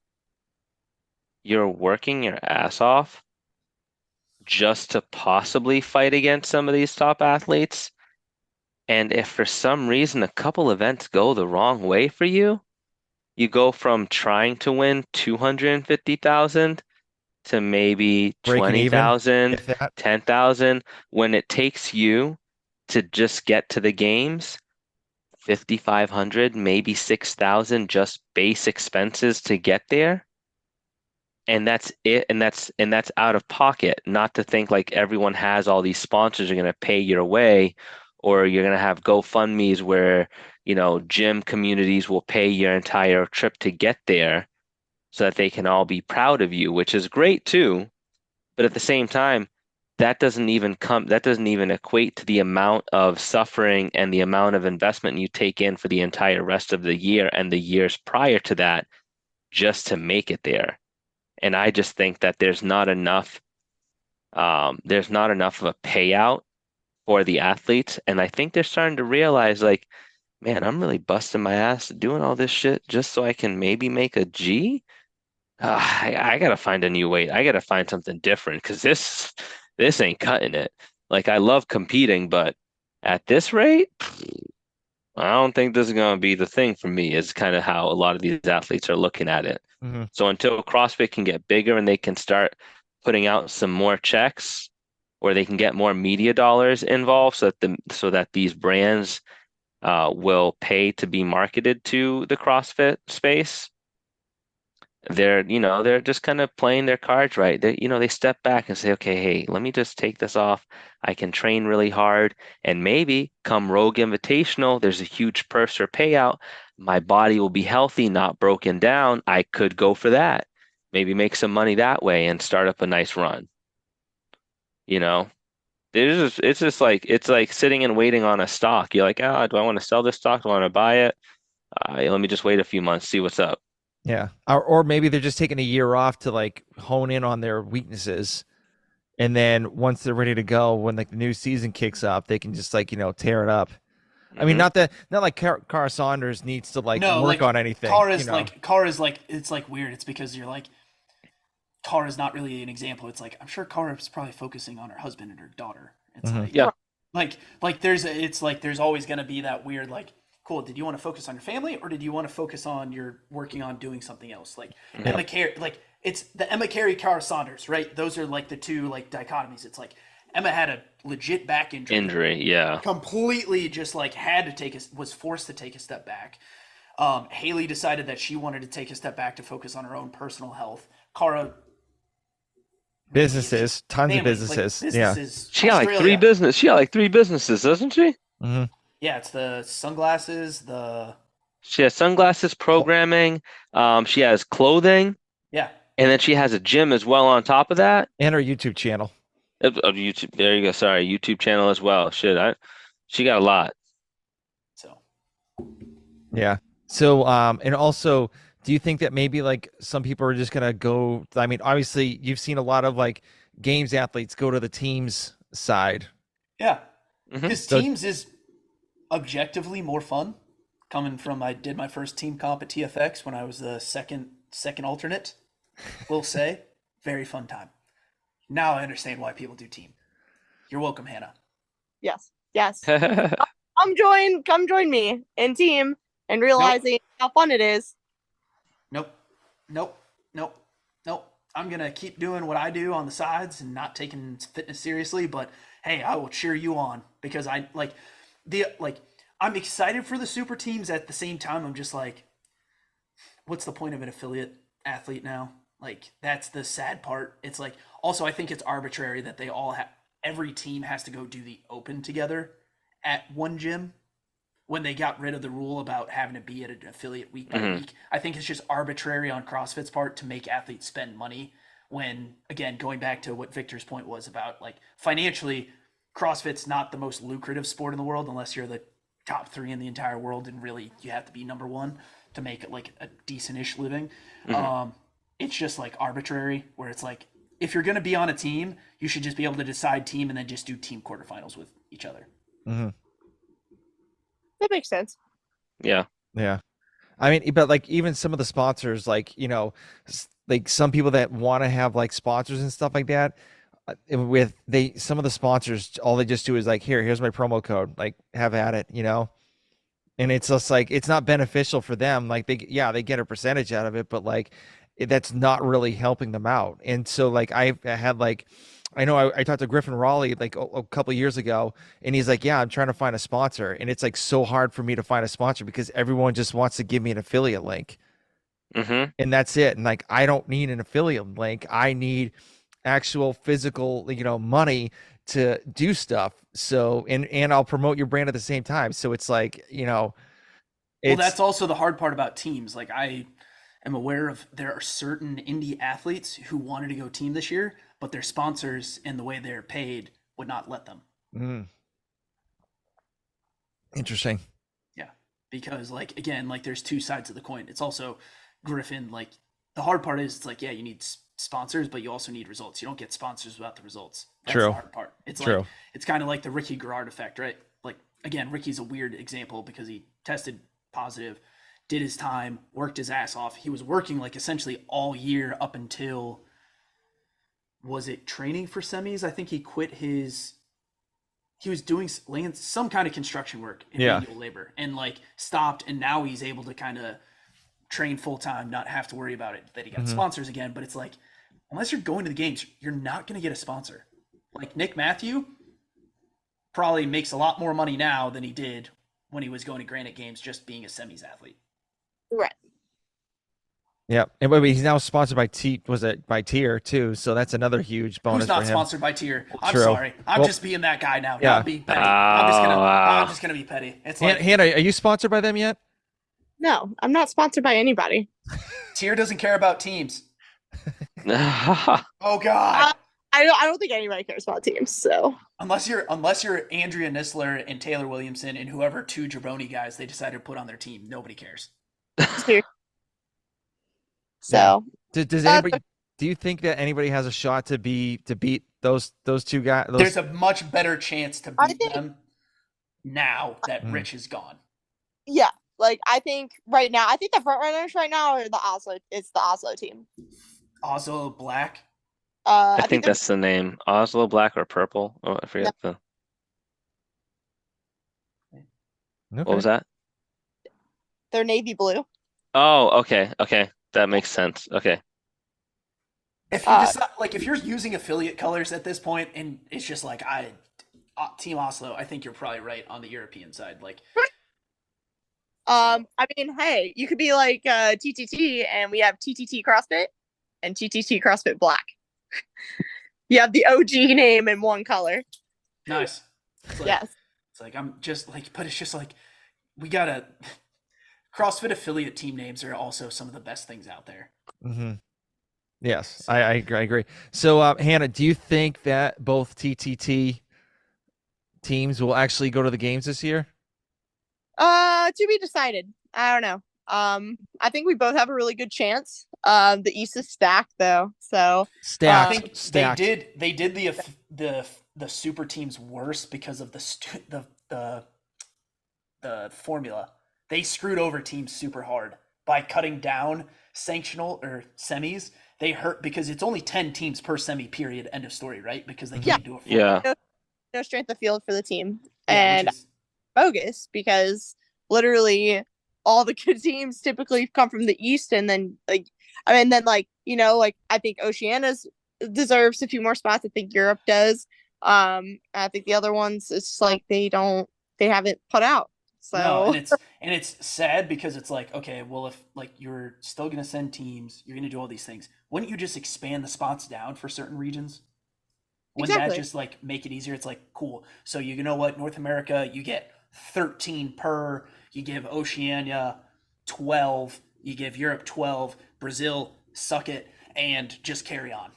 you're working your ass off just to possibly fight against some of these top athletes. And if for some reason a couple events go the wrong way for you, you go from trying to win 250,000 to maybe Breaking even, 20,000, if that. 10,000 when it takes you to just get to the games, 5,500, maybe 6,000 just base expenses to get there. And that's it, and that's out of pocket. Not to think like everyone has all these sponsors are going to pay your way, or you're going to have GoFundMe's where, gym communities will pay your entire trip to get there so that they can all be proud of you, which is great too. But at the same time, that doesn't even equate to the amount of suffering and the amount of investment you take in for the entire rest of the year and the years prior to that just to make it there. And I just think that there's not enough of a payout for the athletes. And I think they're starting to realize like, man, I'm really busting my ass doing all this shit just so I can maybe make a G. I gotta find a new way. I gotta find something different because this ain't cutting it. Like I love competing, but at this rate, I don't think this is gonna be the thing for me. Is kind of how a lot of these athletes are looking at it. Mm-hmm. So until CrossFit can get bigger and they can start putting out some more checks, or they can get more media dollars involved, so that these brands will pay to be marketed to the CrossFit space, they're just kind of playing their cards right. They step back and say, okay, hey, let me just take this off. I can train really hard, and maybe come Rogue Invitational, there's a huge purse or payout. My body will be healthy, not broken down. I could go for that. Maybe make some money that way and start up a nice run. You know, it's like sitting and waiting on a stock. You're like, ah, do I want to sell this stock? Do I want to buy it? Let me just wait a few months, see what's up. Yeah. Or maybe they're just taking a year off to like hone in on their weaknesses. And then once they're ready to go, when like the new season kicks up, they can just like, tear it up. I mean, Hmm. not like Cara Saunders needs to like No, work like on anything, Kara's like it's like weird. It's because you're like Kara's not really an example. It's like I'm sure Kara's probably focusing on her husband and her daughter. It's Mhm. like Yeah. there's always going to be that weird like cool, did you want to focus on your family or did you want to focus on your working on doing something else? Like Yeah. Emma Carey, like it's the Emma Carey, Cara Saunders, right? Those are like the two like dichotomies. It's like Emma had a legit back injury, Injury, yeah. completely just like had to was forced to take a step back. Haley decided that she wanted to take a step back to focus on her own personal health. Cara, Businesses, tons of family, businesses. like Yeah. businesses, She got like Australia. she got like three businesses, doesn't she? Hmm. Yeah, it's the sunglasses, the She has sunglasses, programming, she has clothing, yeah. and then she has a gym as well on top of that. And her YouTube channel. YouTube, there you go. Sorry, YouTube channel as well. She got a lot. So Yeah. So, and also, do you think that maybe like some people are just gonna go? I mean, obviously, you've seen a lot of like games athletes go to the teams side. yeah, Hmm. because So, teams is objectively more fun. Coming from, I did my first team comp at TFX when I was the second alternate. Will say, very fun time. Now I understand why people do team. You're welcome, Hannah. Yes. Yes. Come join me in team. and realizing how fun it is. Nope. Nope. Nope. Nope. I'm going to keep doing what I do on the sides and not taking fitness seriously, but hey, I will cheer you on because I'm excited for the super teams. At the same time, I'm just like, what's the point of an affiliate athlete now? Like, that's the sad part. It's like, also, I think it's arbitrary that they all have, every team has to go do the open together at one gym when they got rid of the rule about having to be at an affiliate week by week. I think it's just arbitrary on CrossFit's part to make athletes spend money when, again, going back to what Victor's point was about, like, financially, CrossFit's not the most lucrative sport in the world unless you're the top 3 in the entire world, and really you have to be number 1 to make it like a decent-ish living. It's just like arbitrary where it's like, if you're going to be on a team, you should just be able to decide team and then just do team quarterfinals with each other. That makes sense. Yeah. Yeah. I mean, but like even some of the sponsors, like, you know, like some people that want to have like sponsors and stuff like that, some of the sponsors, all they just do is like, here's my promo code, like have at it, you know? And it's just like, it's not beneficial for them. Like they get a percentage out of it, but like that's not really helping them out. And so like I had like, I know I talked to Griffin Raleigh like a couple years ago, and he's like, yeah, I'm trying to find a sponsor. And it's like so hard for me to find a sponsor because everyone just wants to give me an affiliate link. And that's it. And like, I don't need an affiliate link. I need actual physical, you know, money to do stuff. So, and I'll promote your brand at the same time. So it's like, you know, Well, that's also the hard part about teams. Like, I am aware of there are certain indie athletes who wanted to go team this year, but their sponsors and the way they're paid would not let them. Interesting. Yeah. Because, like, again, like there's two sides of the coin. It's also Griffin, like, the hard part is it's like, yeah, you need sponsors, but you also need results. You don't get sponsors without the results. That's True. the hard part. It's True. like, it's kind of like the Ricky Garrard effect, right? Like, again, Ricky's a weird example because he tested positive, did his time, worked his ass off. He was working like essentially all year up until, was it training for semis? I think he quit his, he was doing some kind of construction work in manual labor and like stopped, and now he's able to kind of train full time, not have to worry about it that he got sponsors again. But it's like, unless you're going to the games, you're not going to get a sponsor. Like Nick Matthew probably makes a lot more money now than he did when he was going to Granite Games just being a semis athlete. Right. Yeah, and but he's now sponsored by by Tier too, so that's another huge bonus. Who's not for him. sponsored by Tier? I'm True. sorry, I'm Well, just being that guy now. yeah. Not being petty. I'm just gonna be petty. It's like, Hannah, are you sponsored by them yet? No, I'm not sponsored by anybody. Tier doesn't care about teams. Oh God. I don't think anybody cares about teams. So Unless you're Andrea Nisler and Taylor Williamson and whoever 2 Jabroni guys they decided to put on their team, nobody cares. So Does anybody? Do you think that anybody has a shot to beat those two guys? There's a much better chance to beat them now that Rich is gone. Yeah, like I think right now, I think the front runners right now are the Oslo. It's the Oslo team. Oslo Black. I think that's the name. Oslo Black or Purple. Oh, I forget the. Okay. What was that? They're navy blue. Oh, okay. That makes sense. Okay. If you decide, like, if you're using affiliate colors at this point, and it's just like Team Oslo, I think you're probably right on the European side. Like, I mean, hey, you could be like TTT, and we have TTT CrossFit and TTT CrossFit Black. You have the OG name in one color. Nice. Like, yes. It's like, I'm just like, but it's just like, we gotta. CrossFit affiliate team names are also some of the best things out there. Yes, I agree. So, Hannah, do you think that both TTT teams will actually go to the games this year? To be decided. I don't know. I think we both have a really good chance. The East is stacked though, so stacked. I think stacked. they did the super teams worse because of the formula. They screwed over teams super hard by cutting down sanctional or semis. They hurt because it's only 10 teams per semi, period, end of story, right? Because they can't do it. Yeah. No strength of field for the team, Yeah, and bogus because literally all the good teams typically come from the East, and then like I mean then like like I think Oceania's deserves a few more spots. I think Europe does. I think the other ones it's just like they haven't put out. No, So and it's sad because it's like, okay, well, if like you're still gonna send teams, you're gonna do all these things. Wouldn't you just expand the spots down for certain regions? Wouldn't that exactly. just like make it easier? It's like cool. So you know what, North America, you get 13 per. You give Oceania 12. You give Europe 12. Brazil, suck it, and just carry on.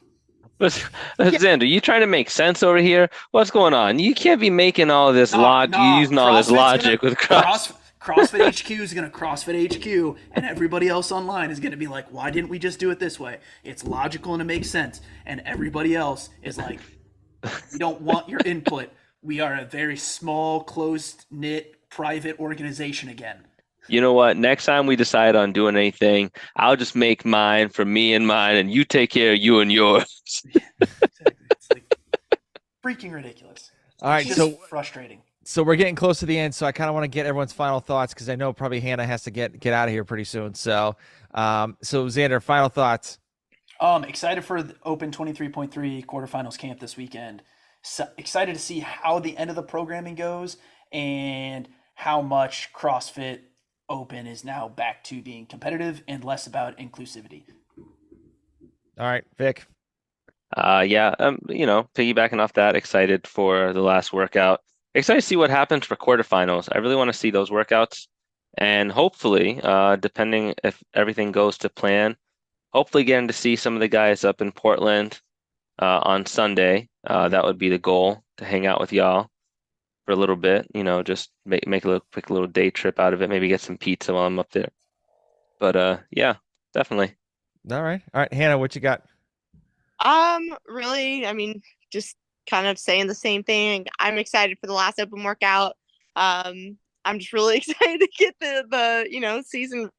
But Yeah, Xander, you trying to make sense over here? What's going on? You can't be making all this you Nah. using all this logic with cross. CrossFit HQ is gonna CrossFit HQ, and everybody else online is gonna be like, "Why didn't we just do it this way? It's logical and it makes sense." And everybody else is like, "We don't want your input. We are a very small, closed knit, private organization again." You know what? Next time we decide on doing anything, I'll just make mine for me and mine, and you take care of you and yours. Exactly. It's like freaking ridiculous. All It's right, just so frustrating. we're getting close to the end, so I kind of want to get everyone's final thoughts because I know probably Hannah has to get out of here pretty soon. So, so Xander, final thoughts. Excited for the Open 23.3 quarterfinals camp this weekend. So excited to see how the end of the programming goes and how much CrossFit Open is now back to being competitive and less about inclusivity. All right, Vic. Yeah, piggybacking off that, excited for the last workout. Excited to see what happens for quarterfinals. I really want to see those workouts, and hopefully, depending if everything goes to plan, hopefully getting to see some of the guys up in Portland on Sunday. That would be the goal, to hang out with y'all for a little bit. Just make a little quick little day trip out of it. Maybe get some pizza while I'm up there. But yeah, definitely. All right, Hannah, what you got? really, I mean, just kind of saying the same thing. I'm excited for the last open workout. I'm just really excited to get the season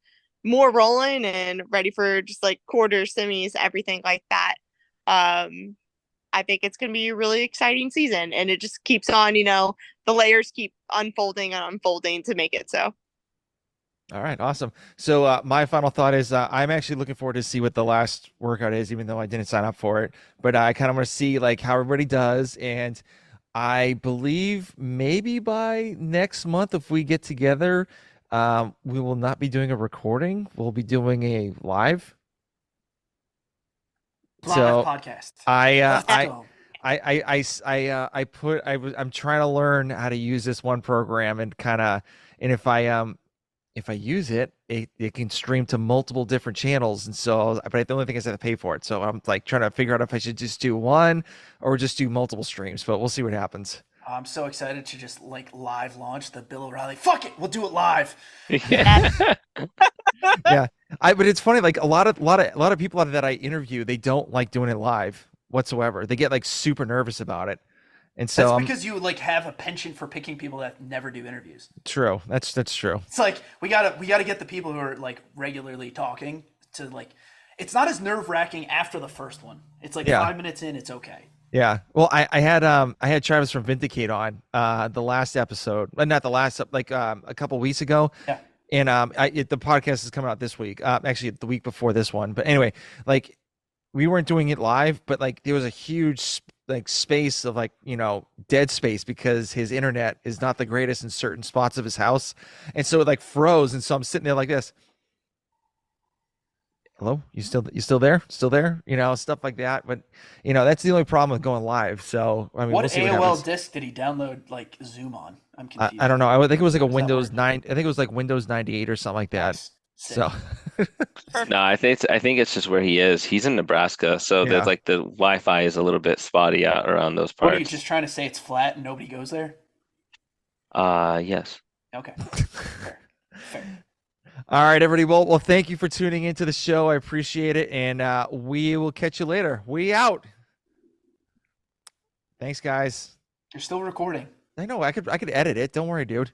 more rolling and ready for just like quarters, semis, everything like that. I think it's going to be a really exciting season, and it just keeps on, the layers keep unfolding and unfolding to make it so. All right, awesome. So my final thought is I'm actually looking forward to see what the last workout is, even though I didn't sign up for it. But I kind of want to see like how everybody does, and I believe maybe by next month, if we get together, we will not be doing a recording. We'll be doing a live. Live So podcast. I uh, Let's I. go. I'm trying to learn how to use this one program and kind of, and if I use it, it can stream to multiple different channels. And so, but the only thing is I have to pay for it. So I'm like trying to figure out if I should just do one or just do multiple streams, but we'll see what happens. I'm so excited to just like live launch the Bill O'Reilly. Fuck it, we'll do it live. Yeah. Yeah. But it's funny, like a lot of people that I interview, they don't like doing it live whatsoever. They get like super nervous about it. And That's so I'm because you like have a penchant for picking people that never do interviews. true. That's true. It's like we gotta get the people who are like regularly talking to like. It's not as nerve wracking after the first one. It's like Yeah. 5 minutes in, it's okay. Yeah. Well, I had Travis from Vindicate on the last episode, not the last, like a couple weeks ago. Yeah. And the podcast is coming out this week. Actually the week before this one. But anyway, like we weren't doing it live, but like there was a huge like space of like, dead space because his internet is not the greatest in certain spots of his house. And so it like froze. And so I'm sitting there like this. Hello, you still there? Still there? Stuff like that. But that's the only problem with going live. So I mean, What we'll see what AOL happens. disk did he download like Zoom on? I'm I confused. don't know. I would think it was like a How does that Windows work? 9. I think it was like Windows 98 or something like that. Nice. Sick. So No, I think it's just where he is. He's in Nebraska, so yeah. there's like the Wi-Fi is a little bit spotty out around those What are you parts. just trying to say? It's flat and nobody goes there? Yes. Okay. Fair. Fair. All right, everybody. Well, thank you for tuning into the show. I appreciate it, and we will catch you later. We out. Thanks, guys. You're still recording. I know I could edit it. Don't worry, dude.